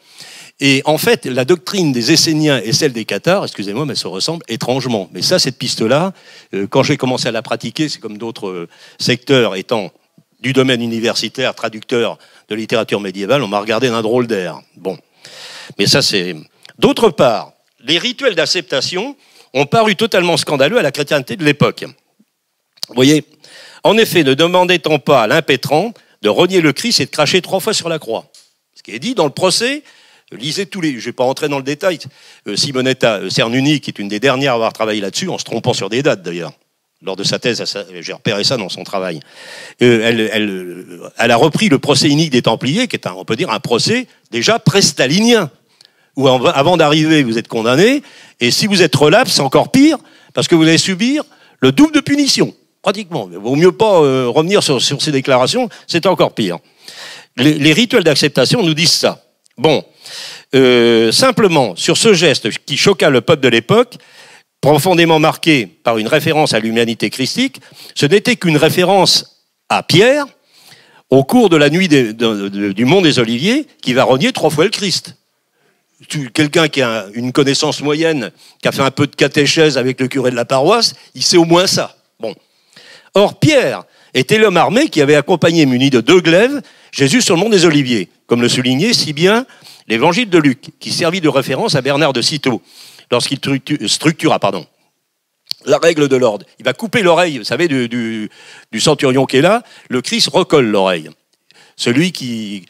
Et en fait, la doctrine des Esséniens et celle des Cathares, excusez-moi, mais se ressemblent étrangement. Mais ça, cette piste-là, quand j'ai commencé à la pratiquer, c'est comme d'autres secteurs étant du domaine universitaire, traducteur de littérature médiévale, on m'a regardé d'un drôle d'air. Bon. Mais ça, c'est... D'autre part, les rituels d'acceptation ont paru totalement scandaleux à la chrétienté de l'époque. Vous voyez, en effet, ne demandait-on pas à l'impétrant de renier le Christ et de cracher 3 fois sur la croix? Ce qui est dit dans le procès, lisez tous les... Je ne vais pas rentrer dans le détail. Simonetta Cernuni, qui est une des dernières à avoir travaillé là-dessus, en se trompant sur des dates d'ailleurs, lors de sa thèse, j'ai repéré ça dans son travail. Elle a repris le procès inique des Templiers, qui est, on peut dire, un procès déjà pré-stalinien, où avant d'arriver, vous êtes condamné, et si vous êtes relapse, c'est encore pire, parce que vous allez subir le double de punition, pratiquement. Il vaut mieux pas revenir sur ces déclarations, c'est encore pire. Les rituels d'acceptation nous disent ça. Bon, simplement, sur ce geste qui choqua le peuple de l'époque, profondément marqué par une référence à l'humanité christique, ce n'était qu'une référence à Pierre, au cours de la nuit du Mont des Oliviers, qui va renier 3 fois le Christ. Quelqu'un qui a une connaissance moyenne, qui a fait un peu de catéchèse avec le curé de la paroisse, il sait au moins ça. Bon. Or, Pierre était l'homme armé qui avait accompagné, muni de 2 glaives, Jésus sur le Mont des Oliviers, comme le soulignait si bien l'évangile de Luc, qui servit de référence à Bernard de Cîteaux, lorsqu'il structura la règle de l'ordre. Il va couper l'oreille, vous savez, du centurion qui est là, le Christ recolle l'oreille. Celui qui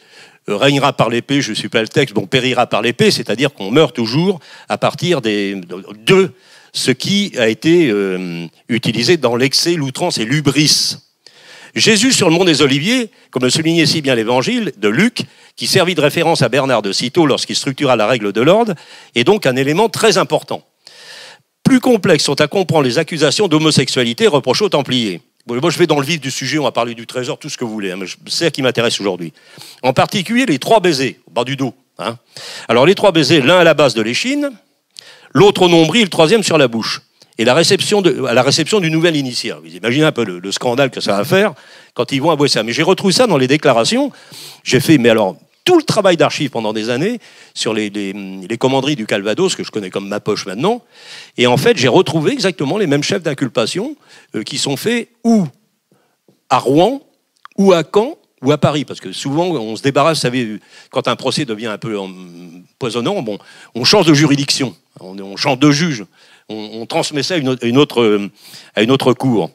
régnera par l'épée, je ne suis pas le texte, bon, périra par l'épée, c'est-à-dire qu'on meurt toujours à partir de ce qui a été utilisé dans l'excès, l'outrance et l'hubris. Jésus sur le Mont des Oliviers, comme le soulignait si bien l'évangile de Luc, qui servit de référence à Bernard de Cîteaux lorsqu'il structura la règle de l'ordre, est donc un élément très important. Plus complexes sont à comprendre les accusations d'homosexualité reprochées aux Templiers. Bon, moi, je vais dans le vif du sujet, on va parler du trésor, tout ce que vous voulez, hein, mais c'est ce qui m'intéresse aujourd'hui. En particulier, les 3 baisers, au bas du dos. Hein. Alors, les 3 baisers, l'un à la base de l'échine, l'autre au nombril, le 3e sur la bouche. Et à la réception du nouvel initié. Vous imaginez un peu le scandale que ça va faire quand ils vont avouer ça. Mais j'ai retrouvé ça dans les déclarations. J'ai fait, mais alors, tout le travail d'archives pendant des années sur les commanderies du Calvados, que je connais comme ma poche maintenant. Et en fait, j'ai retrouvé exactement les mêmes chefs d'inculpation qui sont faits ou à Rouen, ou à Caen, ou à Paris. Parce que souvent, on se débarrasse, vous savez, quand un procès devient un peu empoisonnant, bon, on change de juridiction, on change de juge. On transmet ça à une autre cour.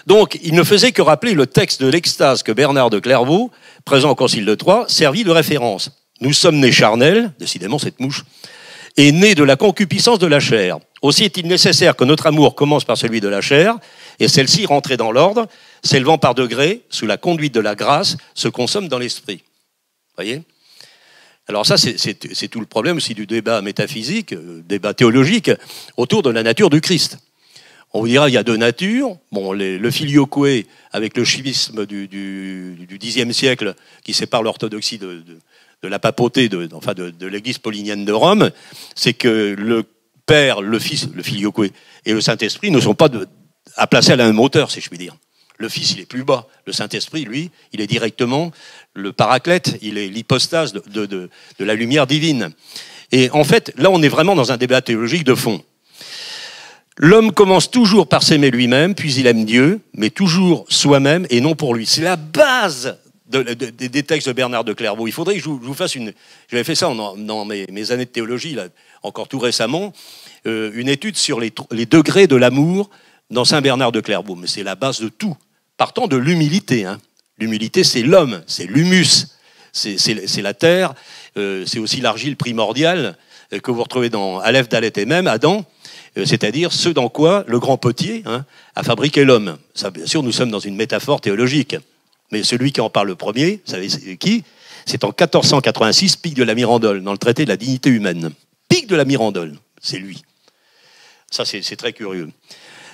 Donc, il ne faisait que rappeler le texte de l'extase que Bernard de Clairvaux, présent au Concile de Troyes, servit de référence. Nous sommes nés charnels, décidément cette mouche, et nés de la concupiscence de la chair. Aussi est-il nécessaire que notre amour commence par celui de la chair, et celle-ci, rentrée dans l'ordre, s'élevant par degrés, sous la conduite de la grâce, se consomme dans l'esprit. Voyez ? Alors ça, c'est tout le problème aussi du débat métaphysique, débat théologique, autour de la nature du Christ. On vous dira, il y a 2 natures. Bon, le filioque avec le chivisme du Xe siècle qui sépare l'orthodoxie la papauté de l'Église paulinienne de Rome, c'est que le Père, le Fils, le Filioque et le Saint-Esprit ne sont pas à placer à la même hauteur, si je puis dire. Le Fils, il est plus bas. Le Saint-Esprit, lui, il est directement le Paraclète, il est l'hypostase de la lumière divine. Et en fait, là, on est vraiment dans un débat théologique de fond. L'homme commence toujours par s'aimer lui-même, puis il aime Dieu, mais toujours soi-même et non pour lui. C'est la base des textes de Bernard de Clairvaux. Il faudrait que je vous fasse j'avais fait ça dans mes années de théologie, là, encore tout récemment, une étude sur les degrés de l'amour dans Saint Bernard de Clairvaux. Mais c'est la base de tout. Partant de l'humilité. Hein. L'humilité, c'est l'homme, c'est l'humus, c'est la terre, c'est aussi l'argile primordiale que vous retrouvez dans Aleph, Dalet et même, Adam, c'est-à-dire ce dans quoi le grand potier a fabriqué l'homme. Ça, bien sûr, nous sommes dans une métaphore théologique. Mais celui qui en parle le premier, vous savez qui? C'est en 1486, Pic de la Mirandole, dans le traité de la dignité humaine. Pic de la Mirandole, c'est lui. Ça, c'est très curieux.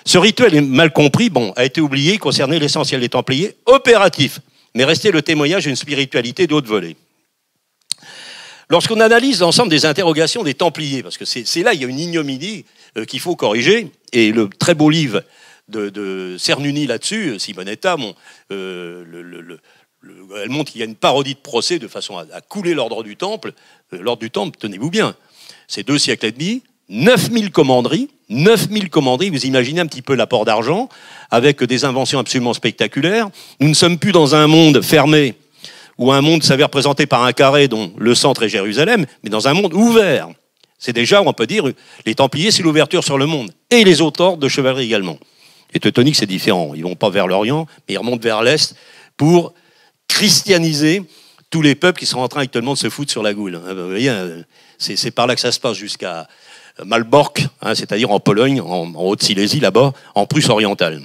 Ce rituel est mal compris, a été oublié, concernait l'essentiel des Templiers, opératif, mais restait le témoignage d'une spiritualité de haute volée. Lorsqu'on analyse l'ensemble des interrogations des Templiers, parce que c'est là, il y a une ignominie qu'il faut corriger, et le très beau livre de Cernuni là-dessus, Simonetta, elle montre qu'il y a une parodie de procès de façon à couler l'ordre du Temple. L'ordre du Temple, tenez-vous bien, c'est 2 siècles et demi, 9000 commanderies, vous imaginez un petit peu l'apport d'argent, avec des inventions absolument spectaculaires. Nous ne sommes plus dans un monde fermé, où un monde s'avère présenté par un carré dont le centre est Jérusalem, mais dans un monde ouvert. C'est déjà, on peut dire, les Templiers, c'est l'ouverture sur le monde, et les autres ordres de chevalerie également. Les Teutoniques, c'est différent. Ils ne vont pas vers l'Orient, mais ils remontent vers l'Est pour christianiser tous les peuples qui sont en train actuellement de se foutre sur la goule. Vous voyez, c'est par là que ça se passe jusqu'à Malbork, c'est-à-dire en Pologne, en Haute-Silésie, là-bas, en Prusse orientale.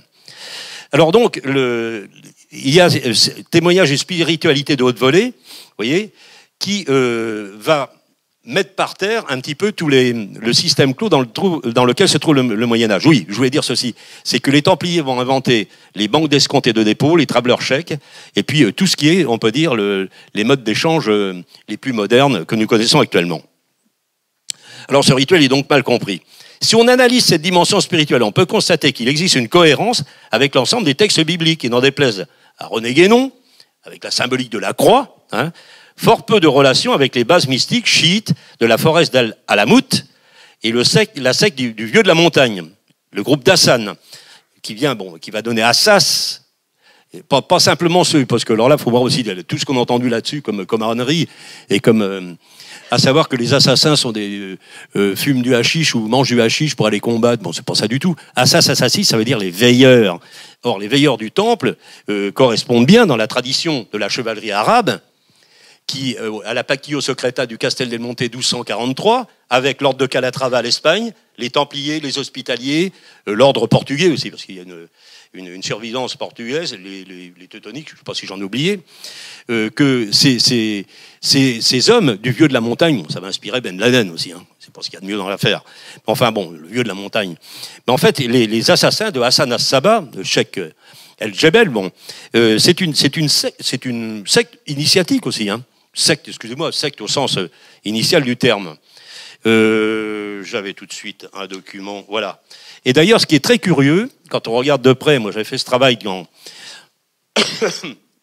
Alors donc, il y a ce témoignage de spiritualité de haute volée, vous voyez, qui va mettre par terre un petit peu le système clos dans lequel se trouve le Moyen-Âge. Oui, je voulais dire ceci, c'est que les Templiers vont inventer les banques d'escompte et de dépôt, les travelers chèques, et puis tout ce qui est, on peut dire, les modes d'échange les plus modernes que nous connaissons actuellement. Alors ce rituel est donc mal compris. Si on analyse cette dimension spirituelle, on peut constater qu'il existe une cohérence avec l'ensemble des textes bibliques, et n'en déplaise à René Guénon, avec la symbolique de la croix, fort peu de relations avec les bases mystiques chiites de la forest d'Al-Alamout et la secte du vieux de la montagne, le groupe d'Hassan, qui va donner Assas, pas simplement ceux, parce que alors là, il faut voir aussi tout ce qu'on a entendu là-dessus comme conneries, et comme à savoir que les assassins sont fument du hashish ou mangent du hashish pour aller combattre. Bon, c'est pas ça du tout. Assassin, ça veut dire les veilleurs. Or, les veilleurs du temple correspondent bien dans la tradition de la chevalerie arabe, qui, à la Pactio Secreta du Castel del Monte 1243, avec l'ordre de Calatrava à l'Espagne, les Templiers, les Hospitaliers, l'ordre portugais aussi, parce qu'il y a une survivance portugaise, les Teutoniques, je ne sais pas si j'en ai oublié, que ces hommes du vieux de la montagne, ça va inspirer Ben Laden aussi, c'est pas ce qu'il y a de mieux dans l'affaire. Enfin bon, le vieux de la montagne. Mais en fait, les assassins de Hassan as-Sabah, de Cheikh El-Jebel, c'est une secte initiatique aussi, secte au sens initial du terme. J'avais tout de suite un document, voilà. Et d'ailleurs, ce qui est très curieux, quand on regarde de près, moi j'avais fait ce travail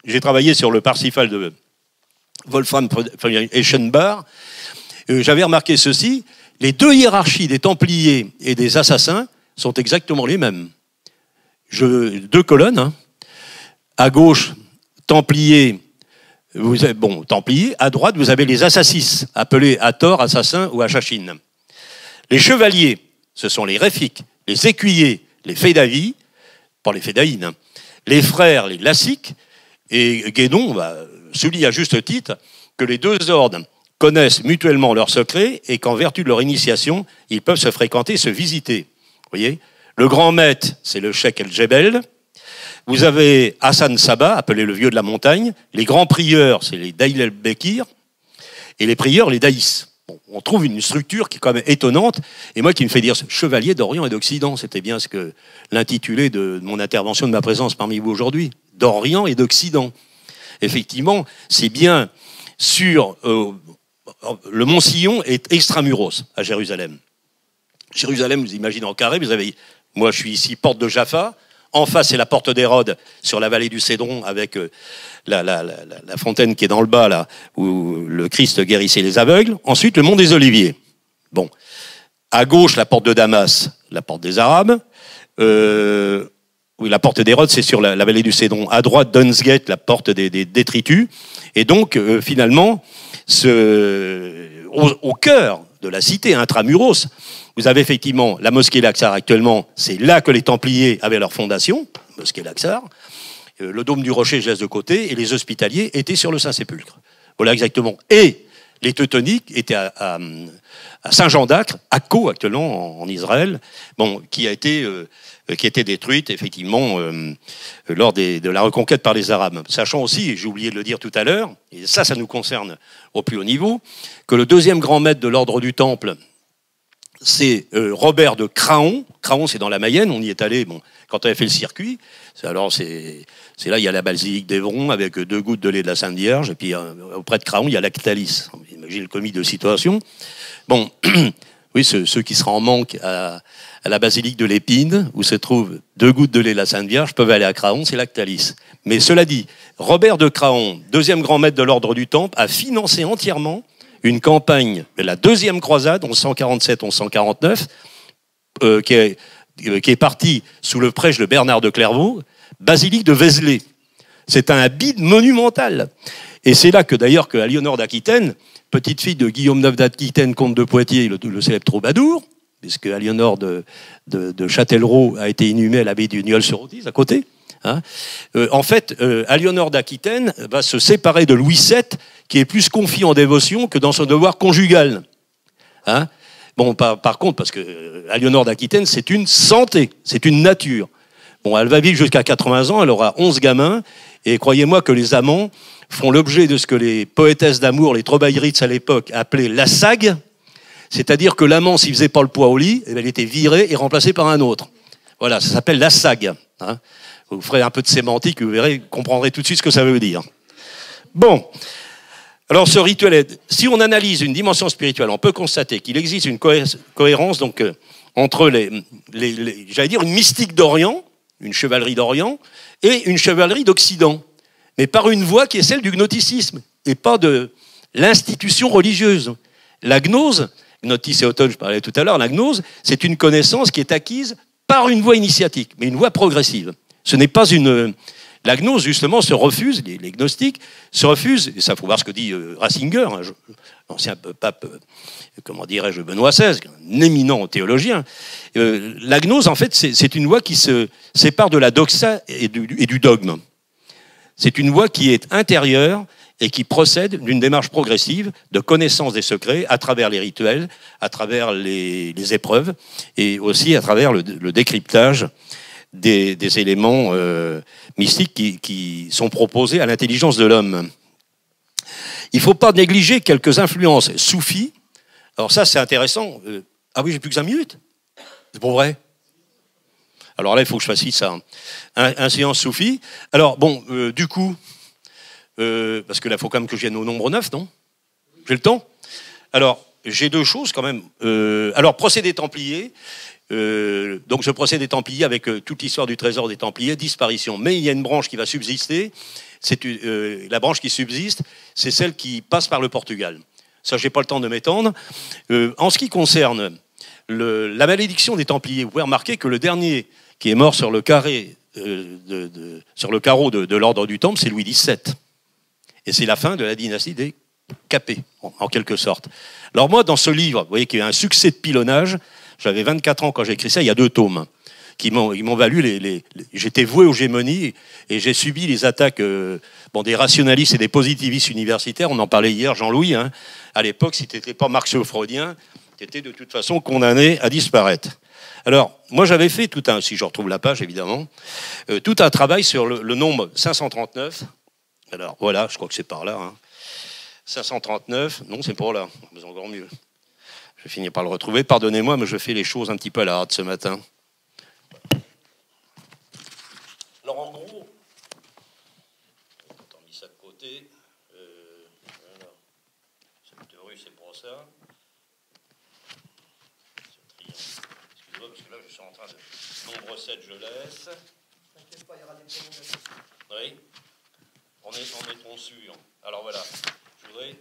j'ai travaillé sur le Parsifal de Wolfram Eschenbach, j'avais remarqué ceci, les deux hiérarchies des Templiers et des assassins sont exactement les mêmes. Deux colonnes, à gauche, Templiers, Templiers, à droite, vous avez les Assassis, appelés Hathor, assassins ou Achachines. Les chevaliers, ce sont les Réfiques, les écuyers, les Fédavis, pas les Fédaïnes, les frères, les Lassiques, et Guénon souligne à juste titre que les deux ordres connaissent mutuellement leurs secrets et qu'en vertu de leur initiation, ils peuvent se fréquenter, se visiter. Vous voyez ? Le grand maître, c'est le Cheikh El-Jebel. Vous avez Hassan Sabah, appelé le vieux de la montagne. Les grands prieurs, c'est les Daïl el-Bekir. Et les prieurs, les Daïs. Bon, on trouve une structure qui est quand même étonnante. Et moi qui me fait dire chevalier d'Orient et d'Occident, c'était bien ce que l'intitulé de mon intervention, de ma présence parmi vous aujourd'hui. D'Orient et d'Occident. Effectivement, c'est bien sur le mont Sion est extramuros à Jérusalem. Jérusalem, vous imaginez en carré, vous avez, moi je suis ici, porte de Jaffa, en face c'est la porte d'Hérode sur la vallée du Cédron avec la fontaine qui est dans le bas là, où le Christ guérissait les aveugles. Ensuite le mont des Oliviers. Bon, à gauche la porte de Damas, la porte des Arabes. Oui, la porte d'Hérode, c'est sur la vallée du Cédron. À droite, Dunsgate, la porte des détritus. Et donc, finalement, au cœur de la cité, intramuros, vous avez effectivement la mosquée Laxar actuellement. C'est là que les Templiers avaient leur fondation, mosquée Laxar. Le dôme du Rocher, je laisse de côté. Et les Hospitaliers étaient sur le Saint-Sépulcre. Voilà exactement. Et les Teutoniques étaient à Saint-Jean d'Acre, à Caux actuellement en Israël, bon, qui a été détruite effectivement lors de la reconquête par les Arabes. Sachant aussi, j'ai oublié de le dire tout à l'heure, et ça nous concerne au plus haut niveau, que le deuxième grand maître de l'ordre du Temple, c'est Robert de Craon. Craon, c'est dans la Mayenne, on y est allé bon, quand on avait fait le circuit. Alors c'est là, il y a la basilique d'Évron avec 2 gouttes de lait de la Sainte Vierge, et puis auprès de Craon, il y a Lactalis. Imaginez le commis de situation. Bon, oui, ceux qui seraient en manque à la basilique de l'Épine, où se trouvent 2 gouttes de lait de la Sainte Vierge, peuvent aller à Craon, c'est Lactalis. Mais cela dit, Robert de Craon, deuxième grand maître de l'ordre du Temple, a financé entièrement une campagne, la deuxième croisade, 1147-1149, qui est partie sous le prêche de Bernard de Clairvaux, basilique de Vézelay. C'est un bide monumental. Et c'est là que d'ailleurs que Aliénor d'Aquitaine, petite fille de Guillaume IX d'Aquitaine, comte de Poitiers, le célèbre troubadour, puisque Aliénor de Châtellerault a été inhumée à l'abbaye du Nieul-sur-Autise, à côté. Hein. En fait, Aliénor d'Aquitaine va se séparer de Louis VII, qui est plus confiant en dévotion que dans son devoir conjugal. Hein. Bon, par contre, parce que Aliénor d'Aquitaine, c'est une santé, c'est une nature. Bon, elle va vivre jusqu'à 80 ans, elle aura 11 gamins, et croyez-moi que les amants font l'objet de ce que les poétesses d'amour, les Trobairitz à l'époque, appelaient la sague, c'est-à-dire que l'amant, s'il faisait pas le poids au lit, elle était virée et remplacée par un autre. Voilà, ça s'appelle la sague. Hein. Vous ferez un peu de sémantique, vous verrez, vous comprendrez tout de suite ce que ça veut dire. Bon, alors ce rituel, si on analyse une dimension spirituelle, on peut constater qu'il existe une cohérence donc, entre j'allais dire, une mystique d'Orient, une chevalerie d'Orient, et une chevalerie d'Occident, mais par une voie qui est celle du gnosticisme, et pas de l'institution religieuse. La gnose, Gnotis et Auton, je parlais tout à l'heure, la gnose, c'est une connaissance qui est acquise par une voie initiatique, mais une voie progressive. Ce n'est pas une... La gnose, justement, se refuse, les gnostiques se refusent, et ça, il faut voir ce que dit Ratzinger, l'ancien pape, comment dirais-je, Benoît XVI, un éminent théologien. La gnose, en fait, c'est une voie qui se sépare de la doxa et du dogme. C'est une voie qui est intérieure et qui procède d'une démarche progressive de connaissance des secrets à travers les rituels, à travers les épreuves et aussi à travers le décryptage des éléments mystiques qui sont proposés à l'intelligence de l'homme. Il ne faut pas négliger quelques influences soufis. Alors ça, c'est intéressant. Ah oui, j'ai plus que 5 minutes. C'est pour vrai. Alors là, il faut que je fasse ça. Un séance soufi. Alors, bon, du coup, parce que là, il faut quand même que je vienne au nombre 9, non? J'ai le temps? Alors, j'ai 2 choses quand même. Alors, procédé templier. Donc, ce procédé templier avec toute l'histoire du trésor des Templiers, disparition. Mais il y a une branche qui va subsister. C'est la branche qui subsiste, c'est celle qui passe par le Portugal. Ça, je n'ai pas le temps de m'étendre. En ce qui concerne la malédiction des Templiers, vous pouvez remarquer que le dernier qui est mort sur le carré, sur le carreau de l'ordre du Temple, c'est Louis XVII. Et c'est la fin de la dynastie des Capet, en quelque sorte. Alors moi, dans ce livre, vous voyez qu'il y a un succès de pilonnage. J'avais 24 ans quand j'ai écrit ça, il y a 2 tomes qui m'ont valu j'étais voué aux gémonies et j'ai subi les attaques des rationalistes et des positivistes universitaires. On en parlait hier, Jean-Louis. Hein. À l'époque, si tu n'étais pas marxo-freudien, tu étais de toute façon condamné à disparaître. Alors, moi j'avais fait si je retrouve la page évidemment, tout un travail sur le nombre 539. Alors voilà, je crois que c'est par là. Hein. 539, non c'est pas là, mais encore mieux. Je vais finir par le retrouver. Pardonnez-moi, mais je fais les choses un petit peu à la hâte ce matin. Alors en gros, on mis ça de côté. Voilà. russe, c'est pour ça. Excusez-moi, parce que là, je suis en train de... Nombre 7, je laisse. T'inquiète pas, il y aura des prolongations. Oui. On est sûr. Alors voilà, je voudrais...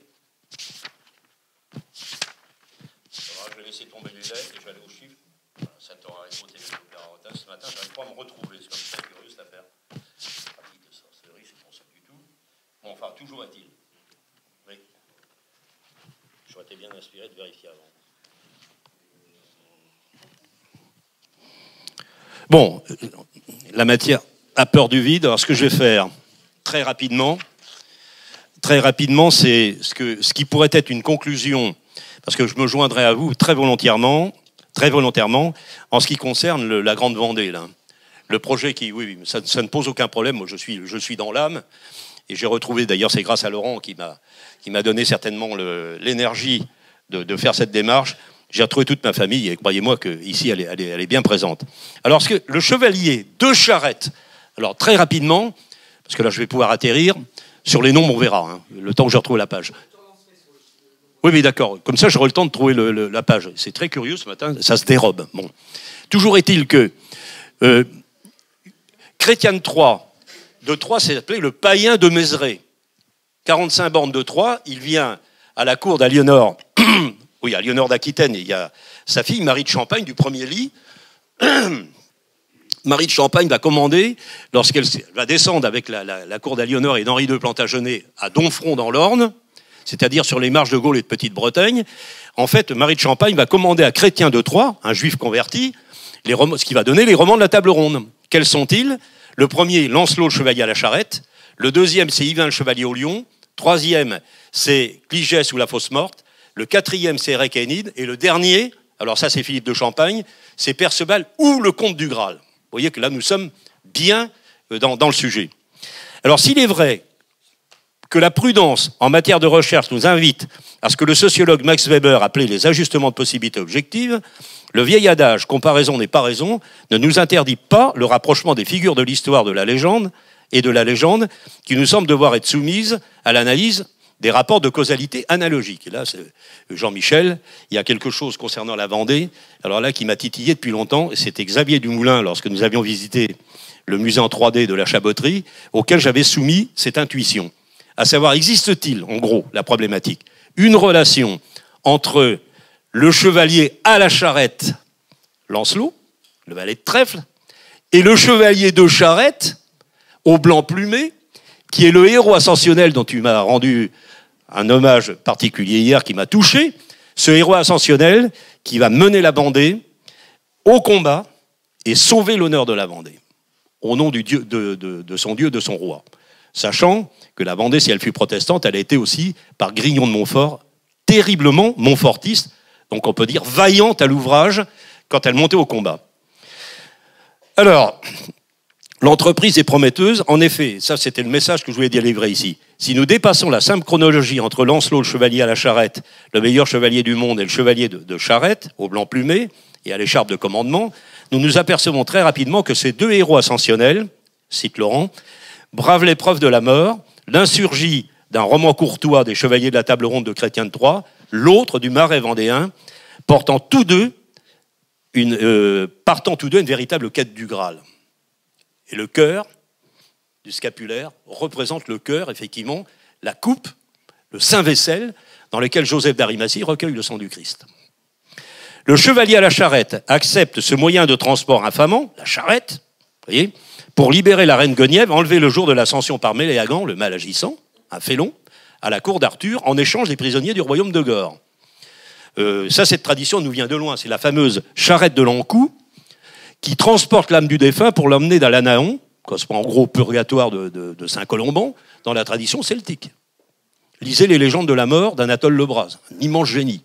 Alors, je vais laisser tomber les lettres et je vais aller aux chiffres. Voilà, ça t'aura écouté les opérateurs. Ce matin, je n'arrive pas à me retrouver. C'est comme ça, curieux cette affaire. Pratique de sorcellerie, c'est pour ça du tout. Bon, enfin, toujours est-il. Oui. J'aurais été bien inspiré de vérifier avant. Bon, la matière a peur du vide. Alors, ce que je vais faire très rapidement, c'est ce qui pourrait être une conclusion, parce que je me joindrai à vous très volontairement, en ce qui concerne la Grande Vendée. Là. Le projet oui, ça ne pose aucun problème. Moi, je suis dans l'âme, et j'ai retrouvé, d'ailleurs, c'est grâce à Laurent qui m'a donné certainement l'énergie de faire cette démarche. J'ai retrouvé toute ma famille, et croyez-moi qu'ici, elle est bien présente. Alors, le chevalier de Charette, alors très rapidement, parce que là, je vais pouvoir atterrir, sur les nombres, on verra, hein, le temps que je retrouve la page. Oui, mais d'accord. Comme ça, j'aurai le temps de trouver la page. C'est très curieux ce matin, ça se dérobe. Bon. Toujours est-il que Chrétien de Troyes, c'est appelé le païen de Mézeray. 45 bornes de Troyes, il vient à la cour d'Aliénor, oui, Aliénor d'Aquitaine, il y a sa fille, Marie de Champagne, du premier lit. Marie de Champagne va commander, lorsqu'elle va descendre avec la cour d'Aliénor et d'Henri II Plantagenet à Domfront dans l'Orne, c'est-à-dire sur les marges de Gaule et de Petite-Bretagne, en fait, Marie de Champagne va commander à Chrétien de Troyes, un juif converti, ce qui va donner les romans de la table ronde. Quels sont-ils? Le premier, Lancelot le chevalier à la charrette. Le deuxième, c'est Yvain le chevalier au lion. Troisième, c'est Cligès ou la fosse morte. Le quatrième, c'est Érec Hénide. Et le dernier, alors ça, c'est Philippe de Champagne, c'est Perceval ou le comte du Graal. Vous voyez que là, nous sommes bien dans le sujet. Alors, s'il est vrai que la prudence en matière de recherche nous invite à ce que le sociologue Max Weber appelait les ajustements de possibilités objectives, le vieil adage « comparaison n'est pas raison » ne nous interdit pas le rapprochement des figures de l'histoire de la légende et de la légende qui nous semble devoir être soumise à l'analyse des rapports de causalité analogiques. Et là, Jean-Michel, il y a quelque chose concernant la Vendée, alors là, qui m'a titillé depuis longtemps, et c'était Xavier Dumoulin, lorsque nous avions visité le musée en 3D de la Chaboterie, auquel j'avais soumis cette intuition. À savoir, existe-t-il, en gros, la problématique, une relation entre le chevalier à la charrette, Lancelot, le valet de trèfle, et le chevalier de charrette, au blanc plumé, qui est le héros ascensionnel dont tu m'as rendu un hommage particulier hier qui m'a touché, ce héros ascensionnel qui va mener la Vendée au combat et sauver l'honneur de la Vendée, au nom du dieu, de son dieu, de son roi. Sachant que la Vendée, si elle fut protestante, elle a été aussi, par Grignon de Montfort, terriblement montfortiste, donc on peut dire vaillante à l'ouvrage quand elle montait au combat. Alors, l'entreprise est prometteuse. En effet, ça c'était le message que je voulais délivrer ici. Si nous dépassons la simple chronologie entre Lancelot, le chevalier à la charrette, le meilleur chevalier du monde, et le chevalier de charrette, au blanc plumé, et à l'écharpe de commandement, nous nous apercevons très rapidement que ces deux héros ascensionnels, cite Laurent, bravent l'épreuve de la mort, l'un surgit d'un roman courtois des chevaliers de la table ronde de Chrétien de Troyes, l'autre du Marais vendéen, partant tous deux une véritable quête du Graal. Et le cœur du scapulaire représente le cœur, effectivement, la coupe, le Saint-Vaisselle, dans lequel Joseph d'Arimathie recueille le sang du Christ. Le chevalier à la charrette accepte ce moyen de transport infamant, la charrette, vous voyez, pour libérer la reine Guenièvre, enlevée le jour de l'ascension par Méléagant, le mal agissant, un félon, à la cour d'Arthur, en échange des prisonniers du royaume de Gore. Cette tradition nous vient de loin. C'est la fameuse charrette de l'Ankou, qui transporte l'âme du défunt pour l'emmener dans l'Anaon, en gros purgatoire de Saint-Colomban, dans la tradition celtique. Lisez les légendes de la mort d'Anatole Lebras, un immense génie.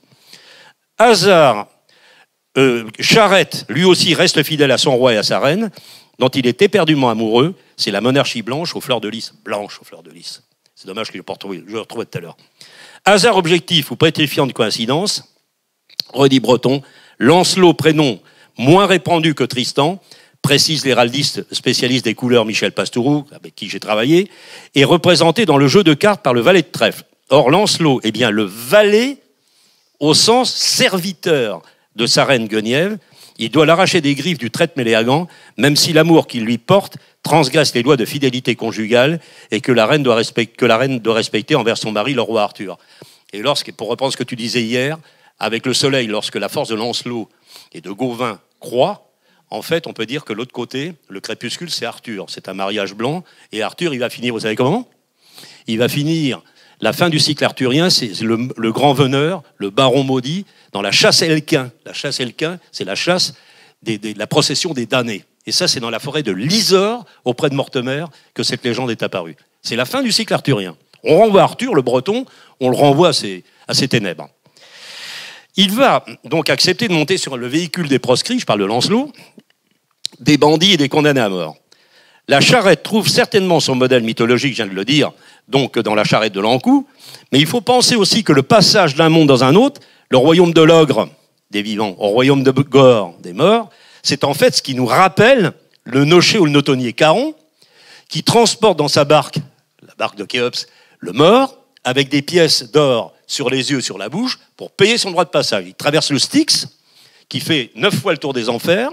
Hasard, Charette, lui aussi, reste fidèle à son roi et à sa reine, dont il est éperdument amoureux. C'est la monarchie blanche aux fleurs de lys. Blanche aux fleurs de lys. C'est dommage que je le retrouvais tout à l'heure. Hasard objectif ou pétrifiante coïncidence, redit Breton, Lancelot, prénom moins répandu que Tristan, précise l'héraldiste spécialiste des couleurs Michel Pastoureau, avec qui j'ai travaillé, est représenté dans le jeu de cartes par le valet de trèfle. Or, Lancelot est bien le valet au sens serviteur de sa reine Guenièvre. Il doit l'arracher des griffes du traître Méléagant, même si l'amour qu'il lui porte transgresse les lois de fidélité conjugale et que la reine doit respecter envers son mari, le roi Arthur. Et pour reprendre ce que tu disais hier, avec le soleil, lorsque la force de Lancelot et de Gauvin croît, en fait, on peut dire que l'autre côté, le crépuscule, c'est Arthur. C'est un mariage blanc. Et Arthur, il va finir, vous savez comment? Il va finir, la fin du cycle arthurien, c'est le grand veneur, le baron maudit, dans la chasse Elquin. La chasse Elquin, c'est la chasse, la procession des damnés. Et ça, c'est dans la forêt de l'Isore, auprès de Mortemer, que cette légende est apparue. C'est la fin du cycle arthurien. On renvoie Arthur, le breton, on le renvoie à ses ténèbres. Il va donc accepter de monter sur le véhicule des proscrits, je parle de Lancelot, des bandits et des condamnés à mort. La charrette trouve certainement son modèle mythologique, je viens de le dire, donc dans la charrette de l'Ankou, mais il faut penser aussi que le passage d'un monde dans un autre, le royaume de l'ogre, des vivants, au royaume de Gore, des morts, c'est en fait ce qui nous rappelle le nocher ou le notonnier Caron, qui transporte dans sa barque, la barque de Khéops, le mort, avec des pièces d'or sur les yeux, sur la bouche, pour payer son droit de passage. Il traverse le Styx, qui fait 9 fois le tour des enfers,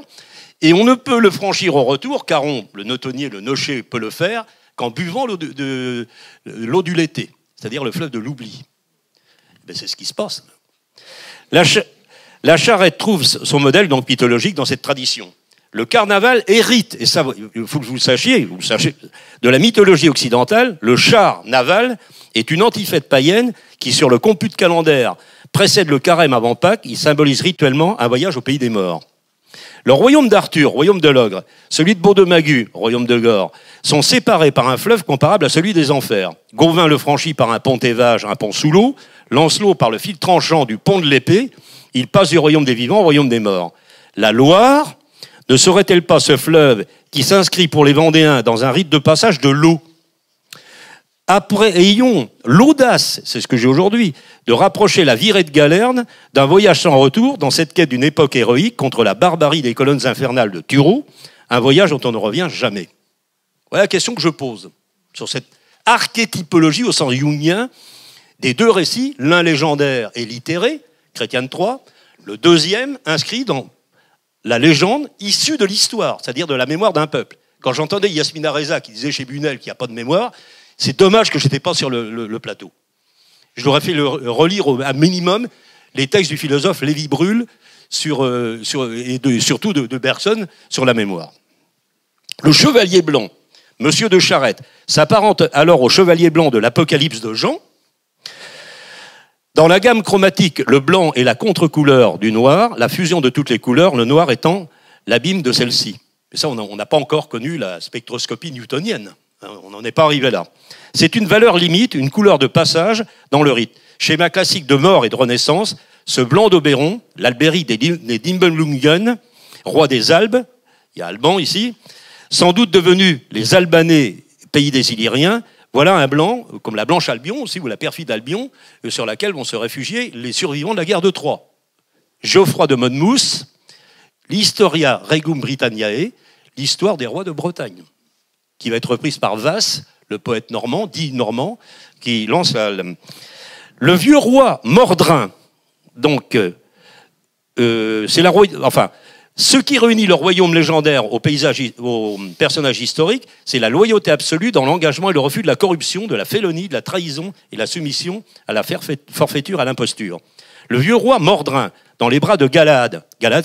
et on ne peut le franchir au retour, Caron, le notonnier, le nocher, peut le faire, qu'en buvant l'eau du Lété, c'est-à-dire le fleuve de l'oubli. C'est ce qui se passe. La charrette trouve son modèle donc mythologique dans cette tradition. Le carnaval hérite, et ça, il faut que vous le sachiez, de la mythologie occidentale. Le char naval est une antifête païenne qui, sur le compute calendaire, précède le carême avant Pâques. Il symbolise rituellement un voyage au pays des morts. Le royaume d'Arthur, royaume de l'ogre, celui de Baudemagu, royaume de Gore, sont séparés par un fleuve comparable à celui des enfers. Gauvin le franchit par un pont évage, un pont sous l'eau. Lancelot par le fil tranchant du pont de l'épée. Il passe du royaume des vivants au royaume des morts. La Loire ne serait-elle pas ce fleuve qui s'inscrit pour les Vendéens dans un rite de passage de l'eau? Après, ayons l'audace, c'est ce que j'ai aujourd'hui, de rapprocher la virée de Galerne d'un voyage sans retour dans cette quête d'une époque héroïque contre la barbarie des colonnes infernales de Turow, un voyage dont on ne revient jamais. Voilà la question que je pose sur cette archétypologie au sens jungien des deux récits, l'un légendaire et littéré, Chrétien de Troyes, le deuxième inscrit dans la légende issue de l'histoire, c'est-à-dire de la mémoire d'un peuple. Quand j'entendais Yasmina Reza qui disait chez Bunel qu'il n'y a pas de mémoire, c'est dommage que je n'étais pas sur le plateau. Je l'aurais fait relire à minimum les textes du philosophe Lévi Brûle et surtout de Bergson sur la mémoire. Le chevalier blanc, Monsieur de Charette, s'apparente alors au chevalier blanc de l'Apocalypse de Jean. Dans la gamme chromatique, le blanc est la contre-couleur du noir, la fusion de toutes les couleurs, le noir étant l'abîme de celle-ci. Et ça, on n'a pas encore connu la spectroscopie newtonienne. On n'en est pas arrivé là. C'est une valeur limite, une couleur de passage dans le rite. Schéma classique de mort et de renaissance, ce blanc d'Oberon, l'Albérie des Nibelungen, roi des Albes, il y a Alban ici, sans doute devenu les Albanais, pays des Illyriens, voilà un blanc, comme la Blanche Albion aussi, ou la perfide Albion, sur laquelle vont se réfugier les survivants de la guerre de Troie. Geoffroy de Monmouth, l'Historia Regum Britanniae, l'histoire des rois de Bretagne, qui va être reprise par Vasse, le poète normand, dit normand, qui lance le vieux roi Mordrin. Donc, c'est la enfin, ce qui réunit le royaume légendaire au personnage historique, c'est la loyauté absolue dans l'engagement et le refus de la corruption, de la félonie, de la trahison et la soumission à la forfaiture, à l'imposture. Le vieux roi Mordrin, dans les bras de Galad. Galad,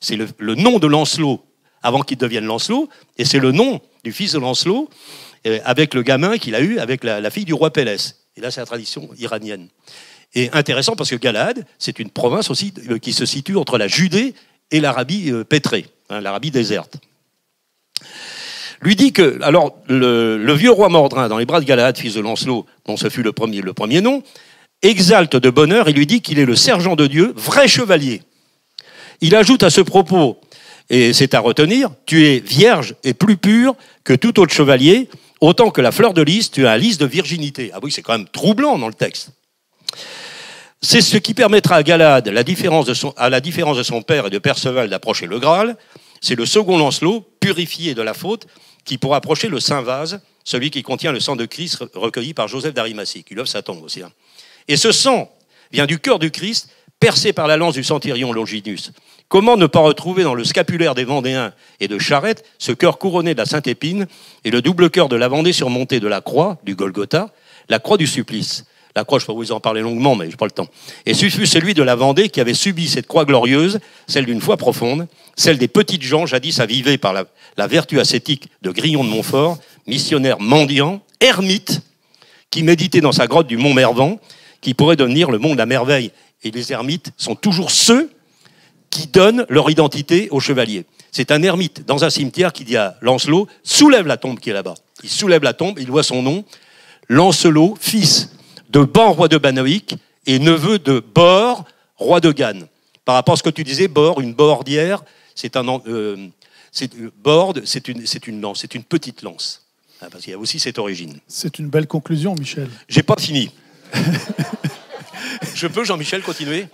c'est le nom de Lancelot avant qu'il devienne Lancelot, et c'est le nom du fils de Lancelot avec le gamin qu'il a eu avec la fille du roi Pélès. Et là, c'est la tradition iranienne. Et intéressant parce que Galad, c'est une province aussi qui se situe entre la Judée et l'Arabie pétrée, l'Arabie déserte. Lui dit que, alors, le vieux roi Mordrin, dans les bras de Galad, fils de Lancelot, dont ce fut le premier nom, exalte de bonheur et lui dit qu'il est le sergent de Dieu, vrai chevalier. Il ajoute à ce propos, et c'est à retenir, tu es vierge et plus pure que tout autre chevalier, autant que la fleur de lys, tu as un lys de virginité. Ah oui, c'est quand même troublant dans le texte. C'est ce qui permettra à Galad, à la différence de son père et de Perceval, d'approcher le Graal. C'est le second Lancelot, purifié de la faute, qui pourra approcher le Saint Vase, celui qui contient le sang de Christ recueilli par Joseph d'Arimathie, qui lui offre sa tombe aussi. Et ce sang vient du cœur du Christ, percé par la lance du centurion Longinus. Comment ne pas retrouver dans le scapulaire des Vendéens et de Charette ce cœur couronné de la Sainte Épine et le double cœur de la Vendée surmonté de la croix, du Golgotha, la croix du supplice. La croix, je peux vous en parler longuement, mais je n'ai pas le temps. Et ce fut celui de la Vendée qui avait subi cette croix glorieuse, celle d'une foi profonde, celle des petites gens jadis avivées par la vertu ascétique de Grillon de Montfort, missionnaire mendiant, ermite, qui méditait dans sa grotte du Mont Mervan, qui pourrait devenir le mont de la merveille. Et les ermites sont toujours ceux qui donnent leur identité aux chevaliers. C'est un ermite dans un cimetière qui dit à Lancelot, soulève la tombe qui est là-bas. Il soulève la tombe, il voit son nom, Lancelot, fils de Ban, roi de Banoïc, et neveu de Bor, roi de Gannes. Par rapport à ce que tu disais, Bor, une bordière, c'est une lance, c'est une petite lance. Parce qu'il y a aussi cette origine. C'est une belle conclusion, Michel. J'ai pas fini. Je peux, Jean-Michel, continuer ?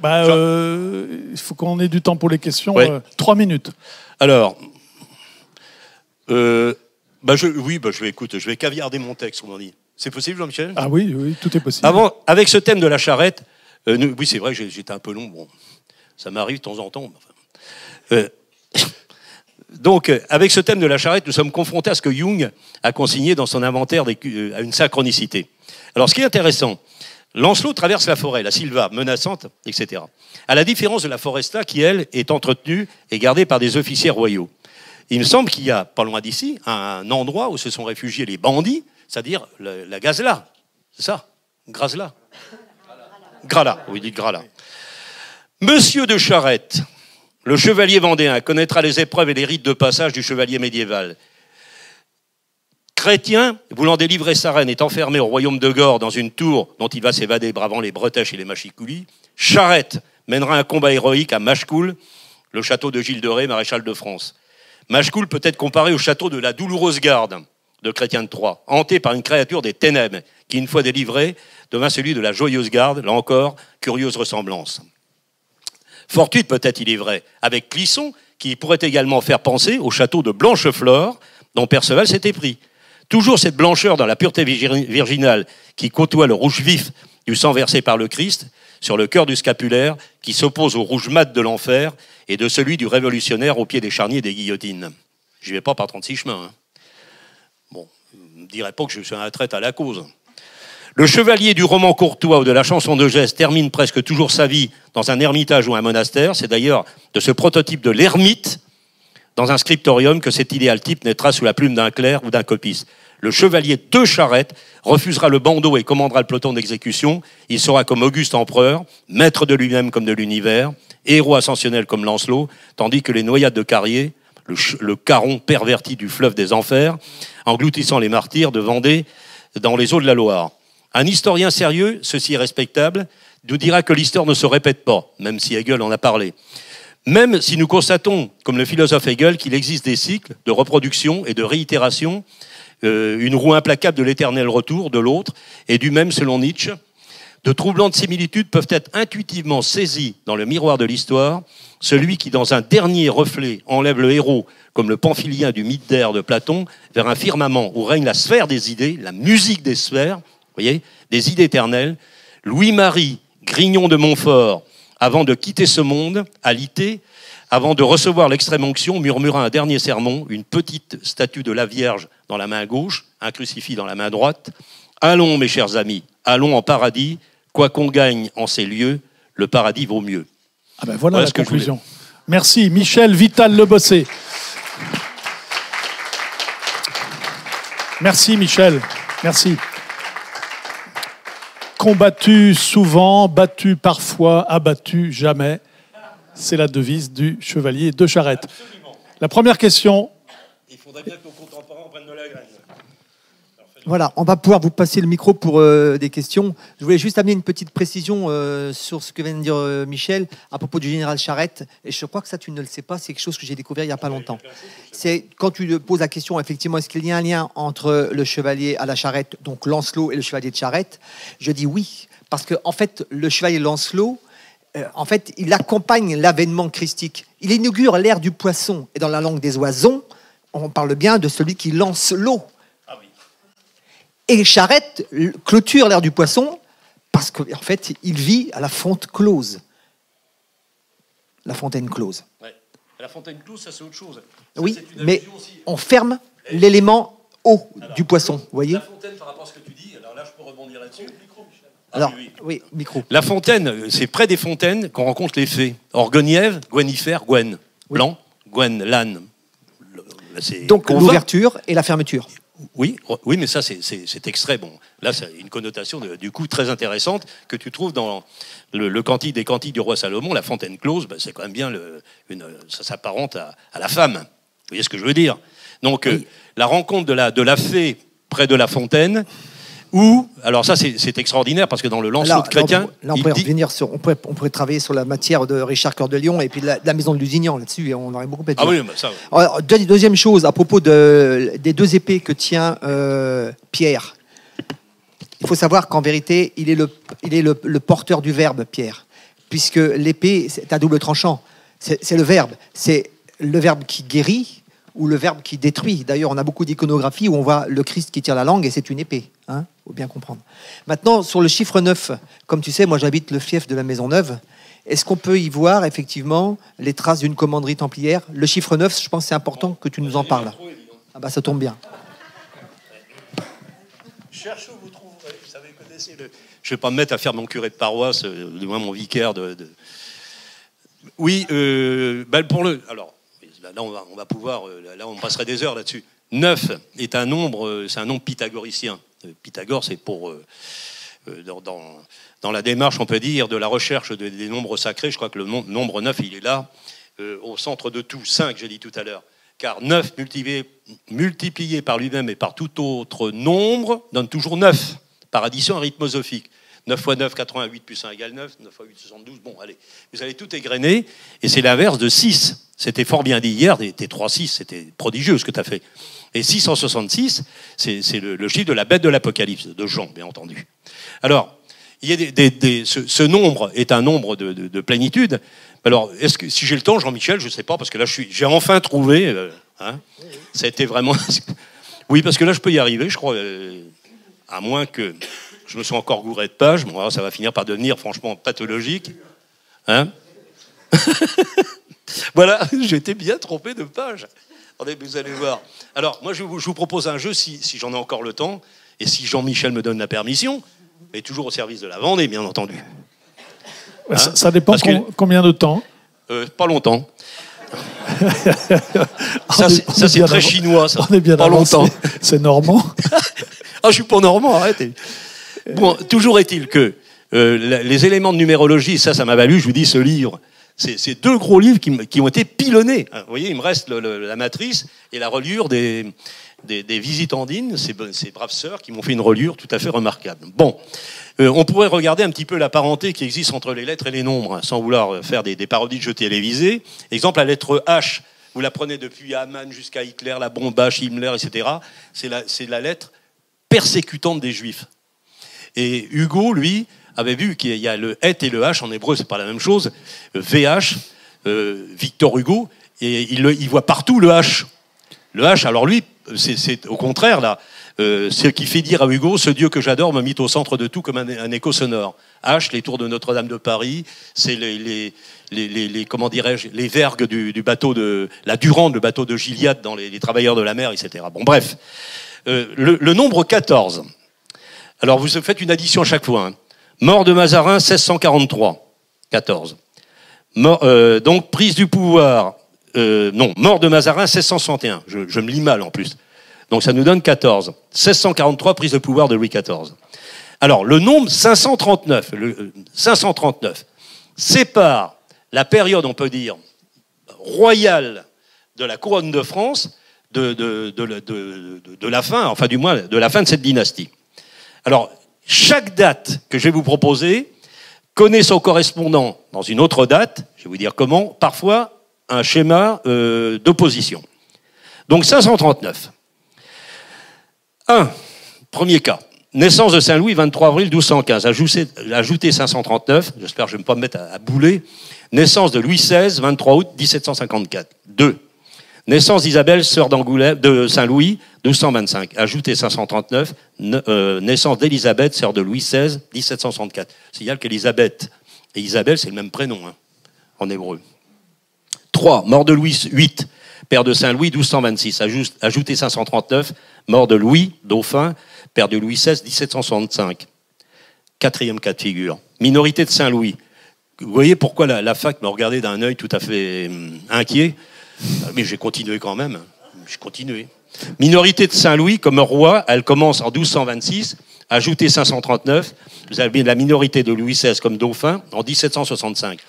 Il faut qu'on ait du temps pour les questions. Ouais. 3 minutes. Alors, je vais caviarder mon texte, comme on dit. C'est possible, Jean-Michel ? Ah oui, oui, tout est possible. Avant, avec ce thème de la charrette, oui, c'est vrai, j'étais un peu long. Bon, ça m'arrive de temps en temps. Donc, avec ce thème de la charrette, nous sommes confrontés à ce que Jung a consigné dans son inventaire à une synchronicité. Alors, ce qui est intéressant, Lancelot traverse la forêt, la Silva, menaçante, etc. À la différence de la Foresta, qui, elle, est entretenue et gardée par des officiers royaux. Il me semble qu'il y a, pas loin d'ici, un endroit où se sont réfugiés les bandits, c'est-à-dire la Gazela. C'est ça ? Grasla. Grala, oui, dites Grala. Monsieur de Charette, le chevalier vendéen, connaîtra les épreuves et les rites de passage du chevalier médiéval. Chrétien, voulant délivrer sa reine, est enfermé au royaume de Gore dans une tour dont il va s'évader bravant les bretèches et les machicoulis. Charette mènera un combat héroïque à Machecoul, le château de Gilles de Ré, maréchal de France. Machecoul peut être comparé au château de la Douloureuse Garde de Chrétien de Troyes, hanté par une créature des ténèbres qui, une fois délivré, devint celui de la Joyeuse Garde, là encore, curieuse ressemblance. Fortuite peut-être, il est vrai, avec Clisson, qui pourrait également faire penser au château de Blancheflore, dont Perceval s'était pris. Toujours cette blancheur dans la pureté virginale qui côtoie le rouge vif du sang versé par le Christ sur le cœur du scapulaire, qui s'oppose au rouge mat de l'enfer et de celui du révolutionnaire au pied des charniers et des guillotines. Je n'y vais pas par 36 chemins. Hein. Bon, je ne dirais pas que je suis un traître à la cause. Le chevalier du roman courtois ou de la chanson de geste termine presque toujours sa vie dans un ermitage ou un monastère. C'est d'ailleurs de ce prototype de l'ermite dans un scriptorium que cet idéal type naîtra sous la plume d'un clerc ou d'un copiste. Le chevalier de Charette refusera le bandeau et commandera le peloton d'exécution. Il sera comme Auguste empereur, maître de lui-même comme de l'univers, héros ascensionnel comme Lancelot, tandis que les noyades de Carrier, le caron perverti du fleuve des enfers, engloutissant les martyrs de Vendée dans les eaux de la Loire. Un historien sérieux, ceci est respectable, nous dira que l'histoire ne se répète pas, même si Hegel en a parlé. Même si nous constatons, comme le philosophe Hegel, qu'il existe des cycles de reproduction et de réitération, une roue implacable de l'éternel retour de l'autre, et du même selon Nietzsche, de troublantes similitudes peuvent être intuitivement saisies dans le miroir de l'histoire, celui qui, dans un dernier reflet, enlève le héros, comme le pamphilien du mythe d'Air de Platon, vers un firmament où règne la sphère des idées, la musique des sphères, vous voyez, des idées éternelles. Louis-Marie Grignon de Montfort, avant de quitter ce monde, alité, avant de recevoir l'extrême onction, murmura un dernier sermon, une petite statue de la Vierge dans la main gauche, un crucifix dans la main droite. Allons, mes chers amis, allons en paradis, quoi qu'on gagne en ces lieux, le paradis vaut mieux. Ah ben voilà la conclusion. Merci, Michel Vital-Lebossé. Merci, Michel. Merci. Combattu souvent, battu parfois, abattu jamais. C'est la devise du chevalier de Charette. Absolument. La première question. Il faudrait bien que nos contemporains prennent de la graine. Voilà, on va pouvoir vous passer le micro pour des questions. Je voulais juste amener une petite précision sur ce que vient de dire Michel à propos du général Charette. Et je crois que ça, tu ne le sais pas, c'est quelque chose que j'ai découvert il n'y a pas longtemps. C'est quand tu poses la question, effectivement, est-ce qu'il y a un lien entre le chevalier à la charrette, donc Lancelot, et le chevalier de Charette? Je dis oui, parce que en fait, le chevalier Lancelot, en fait, il accompagne l'avènement christique. Il inaugure l'ère du poisson. Et dans la langue des oisons, on parle bien de celui qui lance l'eau. Et Charette clôture l'ère du poisson Parce qu'en fait, il vit à la fonte close. La fontaine close. Ouais. La fontaine close, ça c'est autre chose. Oui, mais on ferme l'élément eau du poisson, vous voyez. La fontaine, par rapport à ce que tu dis, alors là je peux rebondir là-dessus. Alors, oui, micro. La fontaine, c'est près des fontaines qu'on rencontre les fées. Or, Guenièvre, Gwenifère, Gwen. Blanc, Gwen, l'âne. Donc l'ouverture et la fermeture. Oui, mais ça c'est extrait. Bon, là c'est une connotation du coup très intéressante que tu trouves dans le cantique des cantiques du roi Salomon. La fontaine close, ben, c'est quand même bien ça s'apparente à la femme. Vous voyez ce que je veux dire? Donc oui. La rencontre de la fée près de la fontaine. Ou, alors ça c'est extraordinaire parce que dans le Lancelot de Chrétien... Là on pourrait travailler sur la matière de Richard Cœur de Lion et puis la maison de Lusignan là-dessus, et on aurait beaucoup à dire. Ah oui, bah ça... Alors, deuxième chose, à propos des deux épées que tient Pierre, il faut savoir qu'en vérité, il est le porteur du verbe, Pierre, puisque l'épée, c'est à double tranchant. C'est le verbe qui guérit, ou le verbe qui détruit. D'ailleurs, on a beaucoup d'iconographie où on voit le Christ qui tire la langue et c'est une épée. Hein, faut bien comprendre. Maintenant, sur le chiffre 9, comme tu sais, moi j'habite le fief de la Maisonneuve. Est-ce qu'on peut y voir effectivement les traces d'une commanderie templière? Le chiffre 9, je pense que c'est important que tu nous en parles. Ah bah ça tombe bien. Cherchez où vous trouverez. Vous savez, connaissez le... Je ne vais pas me mettre à faire mon curé de paroisse, du moins mon vicaire de... Oui, pour le... Alors... Là, on va pouvoir. Là, on passerait des heures là-dessus. 9 est un nombre, c'est un nombre pythagoricien. Pythagore, c'est pour dans la démarche, on peut dire, de la recherche des nombres sacrés. Je crois que le nombre 9, il est là, au centre de tout. 5, j'ai dit tout à l'heure. Car 9 multiplié par lui-même et par tout autre nombre donne toujours 9 par addition arithmosophique. 9 x 9, 88 plus 1 égale 9. 9 x 8, 72. Bon, allez. Vous allez tout égrener. Et c'est l'inverse de 6. C'était fort bien dit hier. Tes 3-6, c'était prodigieux ce que tu as fait. Et 666, c'est le chiffre de la bête de l'Apocalypse, de Jean, bien entendu. Alors, il y a ce nombre est un nombre de plénitude. Alors, est-ce que, si j'ai le temps, Jean-Michel, je ne sais pas, parce que là, j'ai enfin trouvé. Ça a été vraiment... Oui, parce que là, je peux y arriver, je crois, à moins que... Je me suis encore gouré de pages. Bon, alors ça va finir par devenir franchement pathologique. Hein? Voilà, j'étais bien trompé de pages. Attendez, vous allez voir. Alors, moi, je vous propose un jeu, si j'en ai encore le temps, et si Jean-Michel me donne la permission, mais toujours au service de la Vendée, bien entendu. Hein? Ça dépend combien de temps? Pas longtemps. Ça, c'est très chinois, ça. On est bien pas avancé. Longtemps. C'est normand. Ah, je suis pas normand, arrêtez. Bon, toujours est-il que les éléments de numérologie, ça m'a valu, je vous dis, ce livre, c'est deux gros livres qui ont été pilonnés. Vous voyez, il me reste la matrice et la reliure des visitandines, ces braves sœurs qui m'ont fait une reliure tout à fait remarquable. Bon, on pourrait regarder un petit peu la parenté qui existe entre les lettres et les nombres, hein, sans vouloir faire des parodies de jeux télévisés. Exemple, la lettre H, vous la prenez depuis Haman jusqu'à Hitler, la bombe H, Himmler, etc. C'est la lettre persécutante des Juifs. Et Hugo, lui, avait vu qu'il y a le et et le h, en hébreu, c'est pas la même chose, VH, Victor Hugo, et il voit partout le H. Le H, alors lui, c'est au contraire, là, ce qui fait dire à Hugo, ce Dieu que j'adore me mit au centre de tout comme un écho sonore. H, les tours de Notre-Dame de Paris, c'est comment dirais-je, les vergues du bateau de la Durande, le bateau de Gilliatt dans les Travailleurs de la mer, etc. Bon, bref. Le nombre 14. Alors, vous faites une addition à chaque fois. Hein. Mort de Mazarin, 1643. 14. Donc, prise du pouvoir. Mort de Mazarin, 1661. Je me lis mal, en plus. Donc, ça nous donne 14. 1643, prise de pouvoir de Louis XIV. Alors, le nombre 539. 539 sépare la période, on peut dire, royale de la couronne de France de la fin, enfin, du moins, de la fin de cette dynastie. Alors, chaque date que je vais vous proposer connaît son correspondant dans une autre date, je vais vous dire comment, parfois un schéma d'opposition. Donc 539. 1. Premier cas. Naissance de Saint-Louis, 23 avril 1215. Ajoutez 539, j'espère que je ne vais pas me mettre à bouler. Naissance de Louis XVI, 23 août 1754. 2. Naissance d'Isabelle, sœur de Saint-Louis, 1225. Ajoutez 539, naissance d'Élisabeth, sœur de Louis XVI, 1764. Signale qu'Élisabeth et Isabelle, c'est le même prénom, hein, en hébreu. 3. Mort de Louis VIII, père de Saint-Louis, 1226. Ajoutez 539, mort de Louis, dauphin, père de Louis XVI, 1765. Quatrième cas de figure. Minorité de Saint-Louis. Vous voyez pourquoi la fac me regardait d'un œil tout à fait inquiet. Mais j'ai continué quand même. J'ai continué. Minorité de Saint-Louis, comme roi, elle commence en 1226. Ajoutez 539. Vous avez la minorité de Louis XVI comme dauphin en 1765.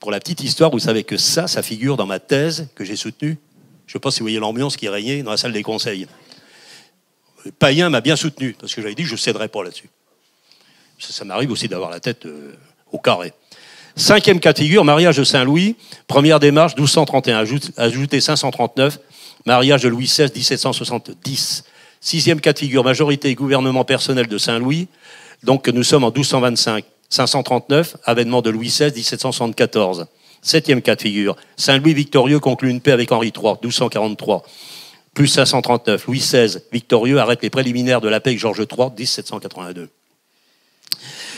Pour la petite histoire, vous savez que ça figure dans ma thèse que j'ai soutenue. Je ne sais pas si vous voyez l'ambiance qui régnait dans la salle des conseils. Payen m'a bien soutenu, parce que j'avais dit que je ne céderais pas là-dessus. Ça m'arrive aussi d'avoir la tête au carré. Cinquième cas de figure, mariage de Saint-Louis, première démarche, 1231, ajoutez 539, mariage de Louis XVI, 1770. Sixième cas de figure, majorité et gouvernement personnel de Saint-Louis, donc nous sommes en 1225. 539, avènement de Louis XVI, 1774. Septième cas de figure, Saint-Louis victorieux conclut une paix avec Henri III, 1243. Plus 539, Louis XVI victorieux arrête les préliminaires de la paix avec Georges III, 1782.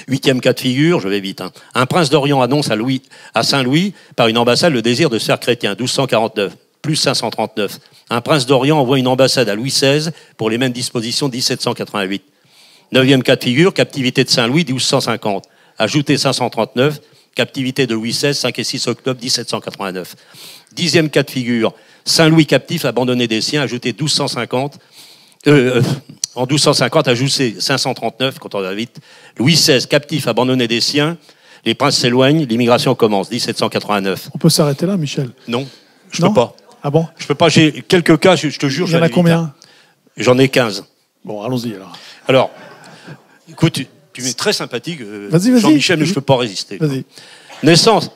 Huitième cas de figure, je vais vite. Un prince d'Orient annonce à Saint-Louis par une ambassade le désir de se faire chrétien, 1249. Plus 539. Un prince d'Orient envoie une ambassade à Louis XVI pour les mêmes dispositions, 1788. Neuvième cas de figure, captivité de Saint-Louis, 1250. Ajoutez 539, captivité de Louis XVI, 5 et 6 octobre 1789. Dixième cas de figure, Saint-Louis captif, abandonné des siens, ajoutez 1250. En 1250, ajoutez 539, quand on va vite. Louis XVI, captif, abandonné des siens, les princes s'éloignent, l'immigration commence, 1789. On peut s'arrêter là, Michel? Non, je peux pas. Ah bon? Je peux pas, j'ai quelques cas, je te jure. Il y en a combien? J'en ai 15. Bon, allons-y alors. Alors, écoute, tu es très sympathique, vas-y. Jean-Michel, mais je ne peux pas résister. Vas-y. Naissance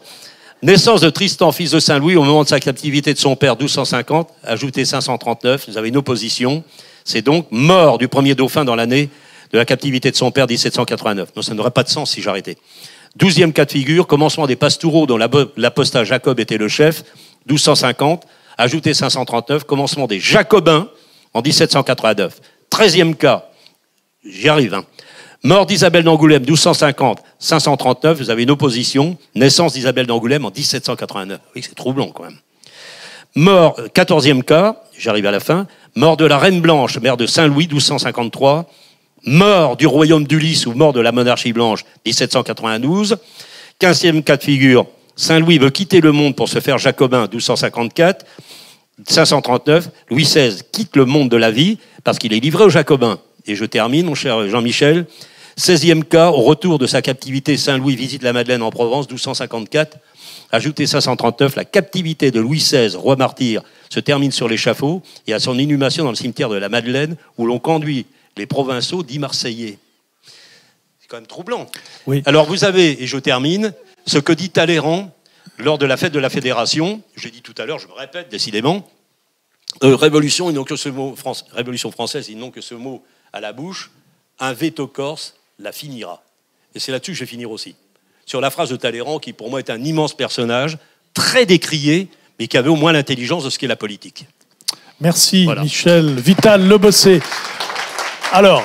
de Tristan, fils de Saint-Louis, au moment de sa captivité de son père, 1250, ajoutez 539, vous avez une opposition. C'est donc mort du premier dauphin dans l'année de la captivité de son père, 1789. Non, ça n'aurait pas de sens si j'arrêtais. 12e cas de figure, commencement des pastoureaux dont l'apostat Jacob était le chef, 1250, ajoutez 539, commencement des Jacobins en 1789. 13e cas, j'y arrive, Mort d'Isabelle d'Angoulême, 1250, 539, vous avez une opposition. Naissance d'Isabelle d'Angoulême en 1789. Oui, c'est troublant quand même. Mort, 14e cas, j'arrive à la fin. Mort de la Reine Blanche, mère de Saint-Louis, 1253. Mort du royaume d'Ulysse ou mort de la monarchie blanche, 1792. 15e cas de figure, Saint-Louis veut quitter le monde pour se faire jacobin, 1254. 539, Louis XVI quitte le monde de la vie parce qu'il est livré aux jacobins. Et je termine, mon cher Jean-Michel. 16e cas, au retour de sa captivité, Saint-Louis visite la Madeleine en Provence, 1254. Ajoutez 539, la captivité de Louis XVI, roi martyr, se termine sur l'échafaud et à son inhumation dans le cimetière de la Madeleine, où l'on conduit les provinciaux dits Marseillais. C'est quand même troublant. Oui. Alors vous avez, et je termine, ce que dit Talleyrand lors de la fête de la Fédération. J'ai dit tout à l'heure, je me répète décidément, révolution, ils n'ont que ce mot, révolution française, ils n'ont que ce mot à la bouche, un veto corse la finira. Et c'est là-dessus que je vais finir aussi. Sur la phrase de Talleyrand, qui pour moi est un immense personnage, très décrié, mais qui avait au moins l'intelligence de ce qu'est la politique. Merci, voilà. Michel Vital Lebossé. Alors,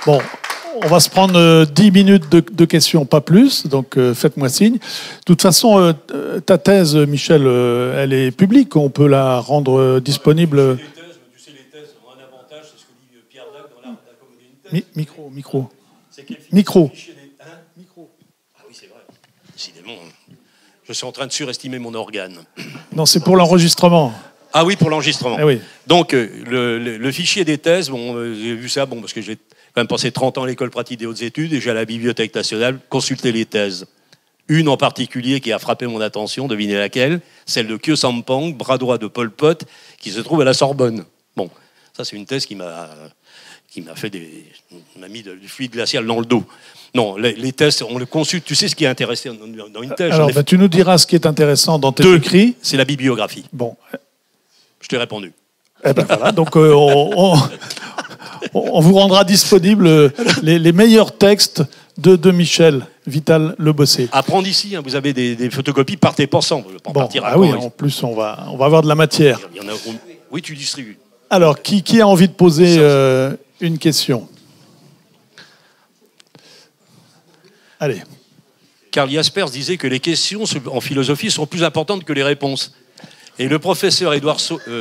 bon, on va se prendre 10 minutes de questions, pas plus, donc faites-moi signe. De toute façon, ta thèse, Michel, elle est publique, on peut la rendre disponible. Tu sais, les thèses ont un avantage, c'est ce que dit Pierre Dac dans l'art d'accommoder une thèse. Micro. Micro. Ah oui, c'est vrai. Décidément, je suis en train de surestimer mon organe. Non, c'est pour l'enregistrement. Ah oui, pour l'enregistrement. Eh oui. Donc, le fichier des thèses, bon, j'ai vu ça, bon, parce que j'ai quand même passé 30 ans à l'école pratique des hautes études et j'ai à la Bibliothèque nationale consulté les thèses. Une en particulier qui a frappé mon attention, devinez laquelle, celle de Khieu Sampang, bras droit de Pol Pot, qui se trouve à la Sorbonne. Bon, ça c'est une thèse qui m'a mis du fluide glacial dans le dos. Non, les thèses, on le consulte. Tu sais ce qui est intéressant dans une thèse? Alors, tu nous diras ce qui est intéressant dans tes écrits. C'est la bibliographie. Bon. Je t'ai répondu. Eh ben voilà, donc on vous rendra disponible les meilleurs textes de Michel Vital Le Bossé. À prendre ici, hein, vous avez des photocopies, partez pas sans. Bon, partir à oui, Caen, en plus, on va avoir de la matière. il y en a, oui, tu distribues. Alors, qui a envie de poser une question? Allez. Karl Jaspers disait que les questions en philosophie sont plus importantes que les réponses. Et le professeur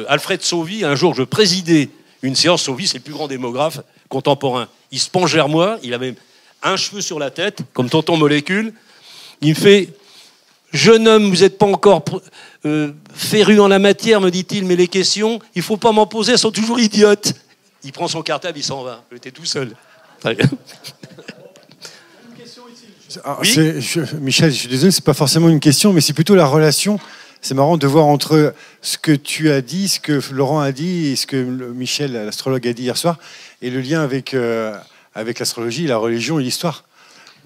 Alfred Sauvy, un jour, je présidais une séance. Sauvy, c'est le plus grand démographe contemporain. Il se penche vers moi, il avait un cheveu sur la tête, comme tonton Molécule. Il me fait « Jeune homme, vous n'êtes pas encore féru en la matière, me dit-il, mais les questions, il ne faut pas m'en poser, elles sont toujours idiotes. » Il prend son cartable, il s'en va. J'étais tout seul. Alors, oui Michel, je suis désolé, c'est pas forcément une question, mais c'est plutôt la relation. C'est marrant de voir entre ce que tu as dit, ce que Laurent a dit et ce que Michel, l'astrologue, a dit hier soir, et le lien avec l'astrologie, la religion et l'histoire.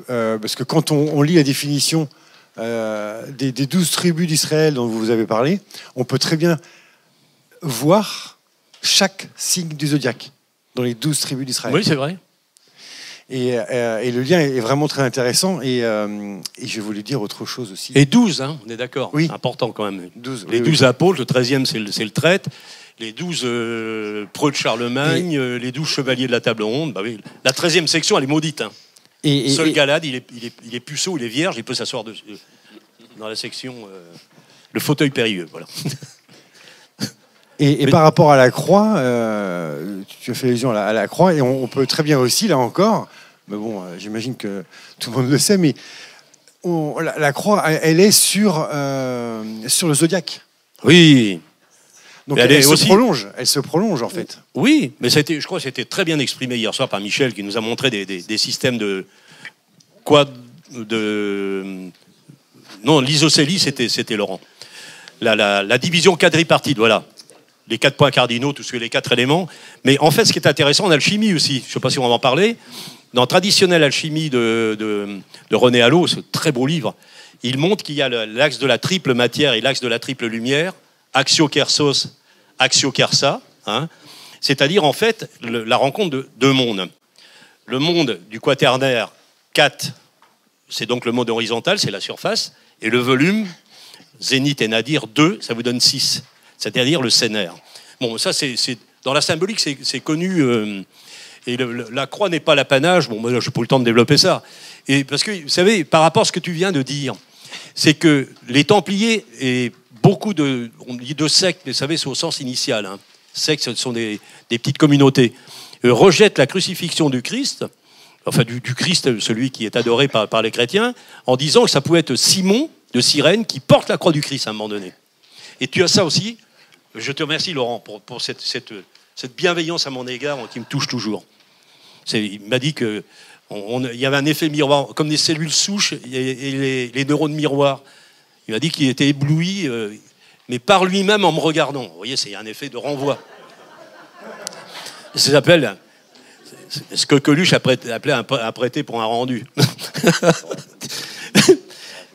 Parce que quand on lit la définition des 12 tribus d'Israël dont vous avez parlé, on peut très bien voir chaque signe du zodiaque dans les 12 tribus d'Israël. Oui, c'est vrai. Et le lien est vraiment très intéressant. Et je voulais dire autre chose aussi. Et 12, hein, on est d'accord. Oui. Important quand même. 12, les oui, 12 apôtres, le 13e, c'est le traître. Les 12 preux de Charlemagne, les 12 chevaliers de la table ronde. Bah oui. La 13e section, elle est maudite. Hein. Seul Galad, il est puceau, il est vierge, il peut s'asseoir dans la section le fauteuil périlleux. Voilà. Et par rapport à la croix, tu as fait allusion à la croix, et on peut très bien aussi, là encore, mais bon, j'imagine que tout le monde le sait, mais la croix, elle est sur le zodiaque. Oui. Donc elle se prolonge en fait. Oui, mais je crois que c'était très bien exprimé hier soir par Michel, qui nous a montré des systèmes de non, l'isocélie, c'était Laurent. La division quadripartite, voilà. Les 4 points cardinaux, tous les 4 éléments. Mais en fait, ce qui est intéressant en alchimie aussi, je ne sais pas si on va en parler, dans Traditionnelle alchimie de René Hallot, ce très beau livre, il montre qu'il y a l'axe de la triple matière et l'axe de la triple lumière, axio-kersos, axio-kersa, hein, c'est-à-dire en fait la rencontre de deux mondes. Le monde du quaternaire 4, c'est donc le monde horizontal, c'est la surface, et le volume, zénith et nadir 2, ça vous donne 6. C'est-à-dire le scénaire. Bon, ça, c'est dans la symbolique, c'est connu. Et la croix n'est pas l'apanage. Bon, moi, je n'ai pas eu le temps de développer ça. Et parce que, vous savez, par rapport à ce que tu viens de dire, c'est que les Templiers et beaucoup on dit de sectes, mais vous savez, c'est au sens initial. Hein. Sectes, ce sont des petites communautés. Rejettent la crucifixion du Christ, enfin du Christ, celui qui est adoré par les chrétiens, en disant que ça pouvait être Simon de Cyrène qui porte la croix du Christ à un moment donné. Et tu as ça aussi. Je te remercie, Laurent, pour cette bienveillance à mon égard qui me touche toujours. Il m'a dit qu'il y avait un effet miroir, comme des cellules souches et les neurones miroirs. Il m'a dit qu'il était ébloui, mais par lui-même en me regardant. Vous voyez, c'est un effet de renvoi. Ça s'appelle ce que Coluche appelait un prêté pour un rendu.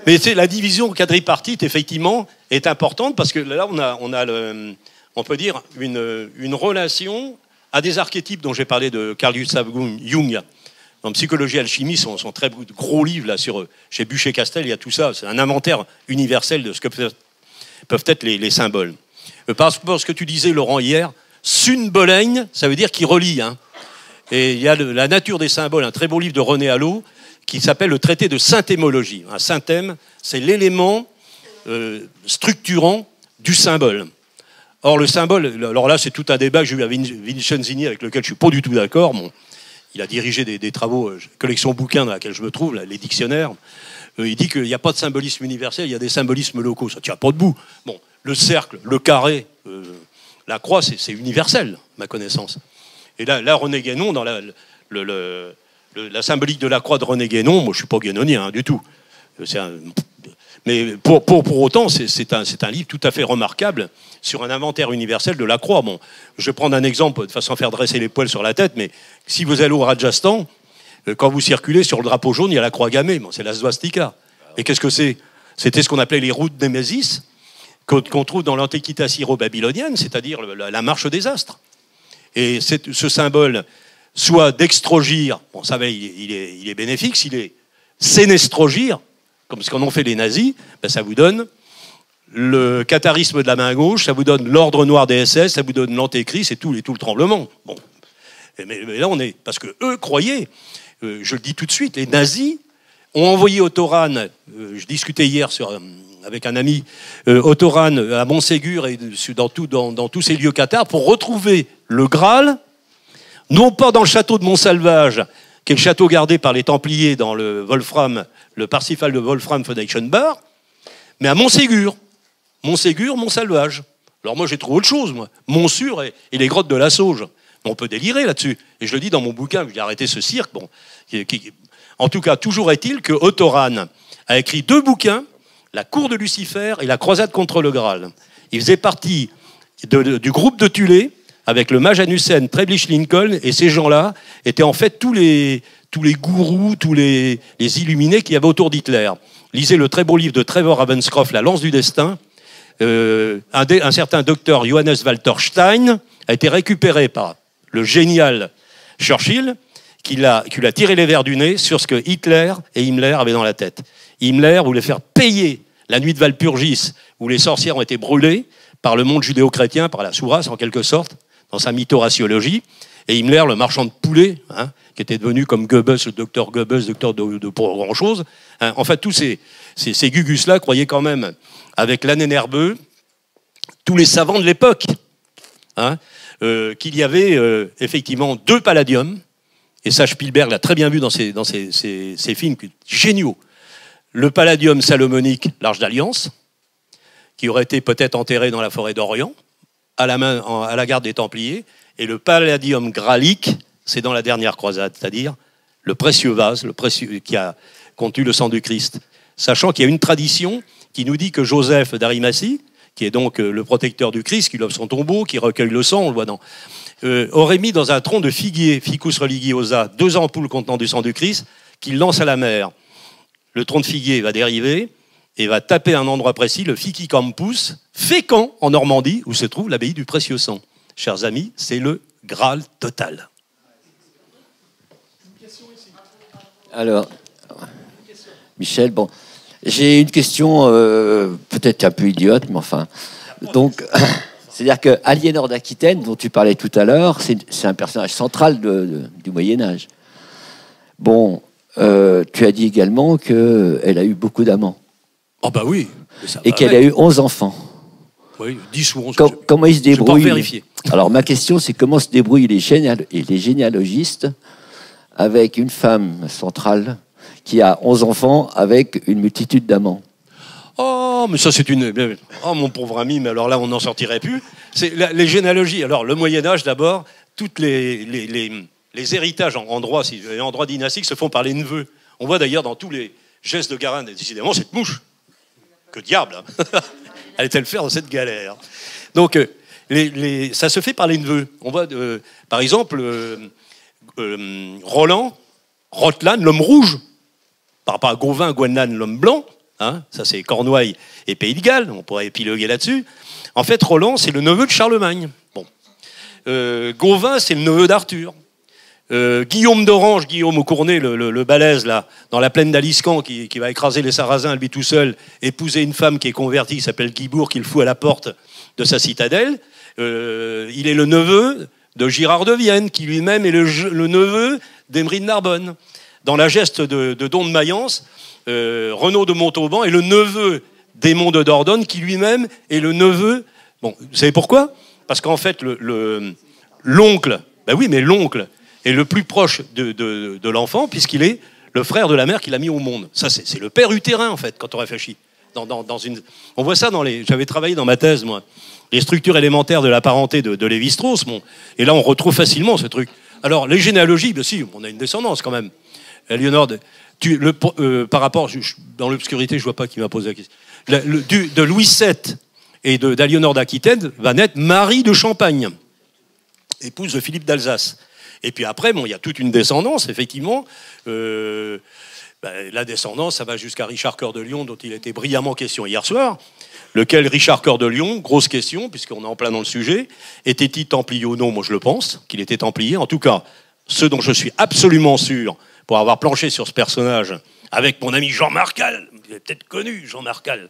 Mais la division quadripartite, effectivement, est importante parce que là, on peut dire une relation à des archétypes dont j'ai parlé de Carl Gustav Jung. En psychologie alchimie, son très gros livre là, chez Bûcher-Castel, il y a tout ça. C'est un inventaire universel de ce que peuvent être les symboles. Par rapport à ce que tu disais, Laurent, hier, Sunboleigne, ça veut dire qui relie. Hein. Et il y a la nature des symboles, un très beau livre de René Hallot, qui s'appelle le traité de synthémologie. Un synthème, c'est l'élément structurant du symbole. Or, le symbole, alors là, c'est tout un débat que j'ai eu avec Vincenzini, avec lequel je ne suis pas du tout d'accord. Bon, il a dirigé des travaux, collection bouquins dans laquelle je me trouve, là, les dictionnaires. Il dit qu'il n'y a pas de symbolisme universel, il y a des symbolismes locaux. Ça ne tient pas debout. Bon, le cercle, le carré, la croix, c'est universel, ma connaissance. Et là René Guénon, dans la symbolique de la croix de René Guénon, moi je ne suis pas guénonien hein, du tout. Mais pour autant, c'est un livre tout à fait remarquable sur un inventaire universel de la croix. Bon, je vais prendre un exemple de façon à faire dresser les poils sur la tête, mais si vous allez au Rajasthan, quand vous circulez sur le drapeau jaune, il y a la croix gammée, bon, c'est la swastika. Et qu'est-ce que c'est? C'était ce qu'on appelait les routes Némésis, qu'on trouve dans l'Antiquité assyro-babylonienne, c'est-à-dire la marche des astres. Et ce symbole, soit d'extrogir, bon, ça va, il est bénéfique s'il est sénestrogir, comme ce qu'en ont fait les nazis, ben ça vous donne le catharisme de la main gauche, ça vous donne l'ordre noir des SS, ça vous donne l'antéchrist et tout le tremblement. Bon. Mais là, on est... Parce que eux croyaient, je le dis tout de suite, les nazis ont envoyé Autoran, je discutais hier avec un ami, Autoran à Montségur et dans tous ces lieux cathares pour retrouver le Graal, non pas dans le château de Montsalvage, qui est le château gardé par les Templiers dans le Wolfram, le Parsifal de Wolfram Foundation Bar, mais à Montségur. Montségur, Montsalvage. Alors moi, j'ai trouvé autre chose, moi. Montsûr et les grottes de la Sauge. On peut délirer là-dessus. Et je le dis dans mon bouquin, j'ai arrêté ce cirque. Bon, en tout cas, toujours est-il que Autoran a écrit 2 bouquins, La cour de Lucifer et La croisade contre le Graal. Il faisait partie du groupe de Tulé, avec le mage Hanussen, Treblich Lincoln, et ces gens-là étaient en fait tous les gourous, tous les illuminés qu'il y avait autour d'Hitler. Lisez le très beau livre de Trevor Ravenscroft, La lance du destin. Un certain docteur Johannes Walter Stein a été récupéré par le génial Churchill, qui l'a tiré les vers du nez sur ce que Hitler et Himmler avaient dans la tête. Himmler voulait faire payer la nuit de Walpurgis, où les sorcières ont été brûlées par le monde judéo-chrétien, par la Souras en quelque sorte, dans sa mythoraciologie. Et Himmler, le marchand de poulets, qui était devenu comme Goebbels, docteur de pour grand-chose. En fait, tous ces gugus-là croyaient quand même, avec Lannénerbeux, tous les savants de l'époque, qu'il y avait effectivement 2 palladiums, et ça Spielberg l'a très bien vu dans ses films géniaux. Le palladium salomonique, l'Arche d'Alliance, qui aurait été peut-être enterré dans la forêt d'Orient, à la garde des Templiers, et le palladium graalique, c'est dans la dernière croisade, c'est-à-dire le précieux vase, qui a contenu le sang du Christ. Sachant qu'il y a une tradition qui nous dit que Joseph d'Arimathie, qui est donc le protecteur du Christ, qui lève son tombeau, qui recueille le sang, on le voit aurait mis dans un tronc de figuier, Ficus religiosa, 2 ampoules contenant du sang du Christ, qu'il lance à la mer. Le tronc de figuier va dériver et va taper à un endroit précis, le Fici Campus, Fécamp, en Normandie, où se trouve l'abbaye du Précieux Sang. Chers amis, c'est le Graal total. Alors, Michel, bon, j'ai une question peut-être un peu idiote, mais enfin. Donc, c'est-à-dire que Aliénor d'Aquitaine, dont tu parlais tout à l'heure, c'est un personnage central du Moyen-Âge. Bon, tu as dit également qu'elle a eu beaucoup d'amants. Oh bah oui. Et qu'elle a eu 11 enfants. Oui, 10 ou 11. Comment ils se débrouillent? Je peux pas vérifier. Alors, ma question, c'est comment se débrouillent les généalogistes avec une femme centrale qui a 11 enfants avec une multitude d'amants? Oh, mais ça, c'est une... Oh, mon pauvre ami, mais alors là, on n'en sortirait plus. C'est les généalogies. Alors, le Moyen-Âge, d'abord, toutes les héritages en droit dynastique se font par les neveux. On voit d'ailleurs dans tous les gestes de Garin, décidément, cette mouche. Que diable, hein. Allait-elle faire dans cette galère? Donc, ça se fait par les neveux. On voit, par exemple, Roland, Rotlan, l'homme rouge, par rapport à Gauvin, Guenlan, l'homme blanc. Ça, c'est Cornouailles et Pays de Galles. On pourrait épiloguer là-dessus. En fait, Roland, c'est le neveu de Charlemagne. Bon. Gauvin, c'est le neveu d'Arthur. Guillaume d'Orange, Guillaume au Cournet, le balèze, là, dans la plaine d'Aliscan, qui va écraser les Sarrasins, lui tout seul, épouser une femme qui est convertie, qui s'appelle Guibourg, qui le fout à la porte de sa citadelle. Il est le neveu de Girard de Vienne, qui lui-même est le neveu d'Emery de Narbonne. Dans la geste de Don de Mayence, Renaud de Montauban est le neveu d'Aymon de Dordogne, qui lui-même est le neveu... Bon, vous savez pourquoi? Parce qu'en fait, l'oncle, ben oui, mais l'oncle est le plus proche de l'enfant, puisqu'il est le frère de la mère qui l'a mis au monde. Ça, c'est le père utérin, en fait, quand on réfléchit. On voit ça j'avais travaillé dans ma thèse, moi, les structures élémentaires de la parenté de Lévi-Strauss, bon, et là, on retrouve facilement ce truc. Alors, les généalogies, ben si, on a une descendance, quand même. Léonore, par rapport, dans l'obscurité, je vois pas qui m'a posé la question. De Louis VII et d'Aliénor d'Aquitaine va naître Marie de Champagne, épouse de Philippe d'Alsace. Et puis après, bon, il y a toute une descendance, effectivement. La descendance, ça va jusqu'à Richard Cœur de Lion, dont il était brillamment question hier soir. Lequel Richard Cœur de Lion, grosse question, puisqu'on est en plein dans le sujet, était-il templier ou non? Moi, je le pense, qu'il était templier. En tout cas, ce dont je suis absolument sûr, pour avoir planché sur ce personnage avec mon ami Jean Marcal. Vous avez peut-être connu Jean Marcal.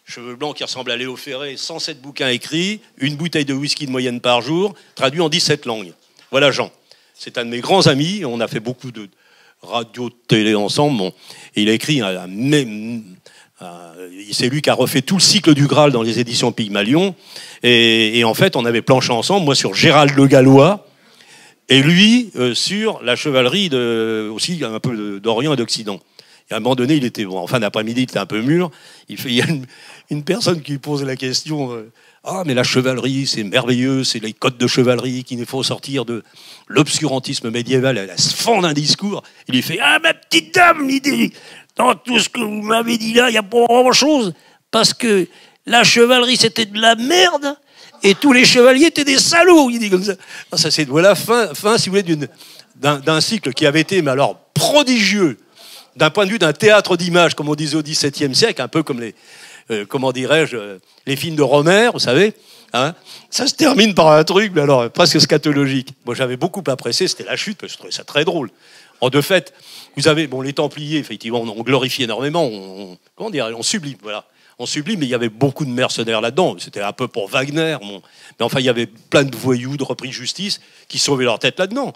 Cheveux blancs qui ressemble à Léo Ferré, 107 bouquins écrits, une bouteille de whisky de moyenne par jour, traduit en 17 langues. Voilà Jean. C'est un de mes grands amis. On a fait beaucoup de radio, de télé ensemble. Bon. Et il a écrit c'est lui qui a refait tout le cycle du Graal dans les éditions Pygmalion. Et en fait, on avait planché ensemble, moi sur Gérald le Gallois, et lui sur la chevalerie aussi un peu d'Orient et d'Occident. Et à un moment donné, il était en fin d'après-midi, il était un peu mûr. Il y a une personne qui pose la question ah, mais la chevalerie, c'est merveilleux, c'est les codes de chevalerie qu'il faut sortir de l'obscurantisme médiéval. Elle se fend d'un discours. Il lui fait ah, ma petite dame, l'idée, dans tout ce que vous m'avez dit là, il n'y a pas grand-chose. Parce que la chevalerie, c'était de la merde. Et tous les chevaliers étaient des salauds. Il dit comme ça. Ça c'est voilà fin, si vous voulez, d'un cycle qui avait été, mais alors prodigieux. D'un point de vue d'un théâtre d'image, comme on disait au XVIIe siècle, un peu comme les, comment dirais-je, les films de Romer, vous savez, hein, ça se termine par un truc, mais alors presque scatologique. Moi, j'avais beaucoup apprécié, c'était la chute, parce que je trouvais ça très drôle. En de fait, vous avez, bon, les Templiers, effectivement, on glorifie énormément, on sublime, voilà. On sublime, mais il y avait beaucoup de mercenaires là-dedans. C'était un peu pour Wagner, bon. Mais enfin, il y avait plein de voyous, de repris de justice, qui sauvaient leur tête là-dedans.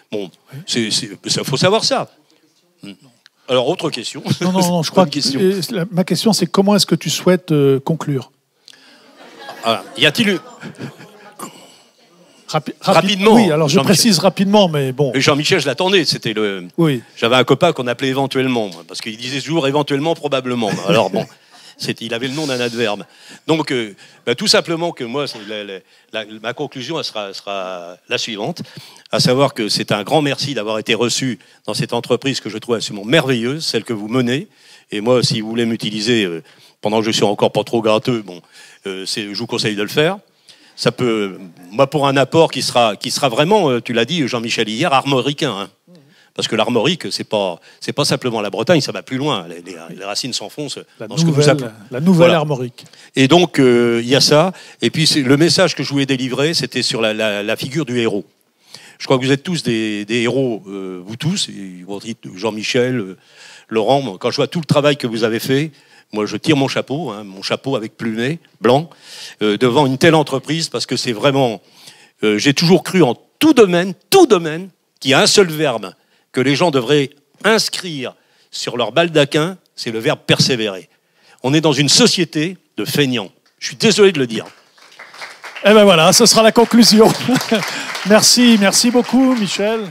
Bon, ça faut savoir ça. Alors, autre question. Non, je crois que ma question, c'est comment est-ce que tu souhaites conclure? Y a-t-il eu... Rapidement. Oui, alors je précise rapidement, mais bon. Et Jean-Michel, je l'attendais. C'était le. Oui. J'avais un copain qu'on appelait éventuellement, parce qu'il disait toujours éventuellement, probablement. Alors bon, il avait le nom d'un adverbe. Donc, tout simplement que moi, ma conclusion elle sera la suivante, à savoir que c'est un grand merci d'avoir été reçu dans cette entreprise que je trouve absolument merveilleuse, celle que vous menez. Et moi, si vous voulez m'utiliser pendant que je suis encore pas trop gâteux, bon, je vous conseille de le faire. Ça peut, moi, pour un apport qui sera vraiment, tu l'as dit, Jean-Michel, hier, armoricain. Hein. Parce que l'armorique, c'est pas simplement la Bretagne, ça va plus loin. Les racines s'enfoncent dans ce que vous appelez. La nouvelle armorique. Et donc, il y a ça. Et puis, le message que je voulais délivrer, c'était sur la figure du héros. Je crois que vous êtes tous des héros, vous tous, Jean-Michel, Laurent. Quand je vois tout le travail que vous avez fait, moi, je tire mon chapeau avec plumet, blanc, devant une telle entreprise, parce que c'est vraiment... j'ai toujours cru en tout domaine, qu'il y a un seul verbe que les gens devraient inscrire sur leur baldaquin, c'est le verbe persévérer. On est dans une société de feignants. Je suis désolé de le dire. Eh ben voilà, ce sera la conclusion. Merci beaucoup, Michel.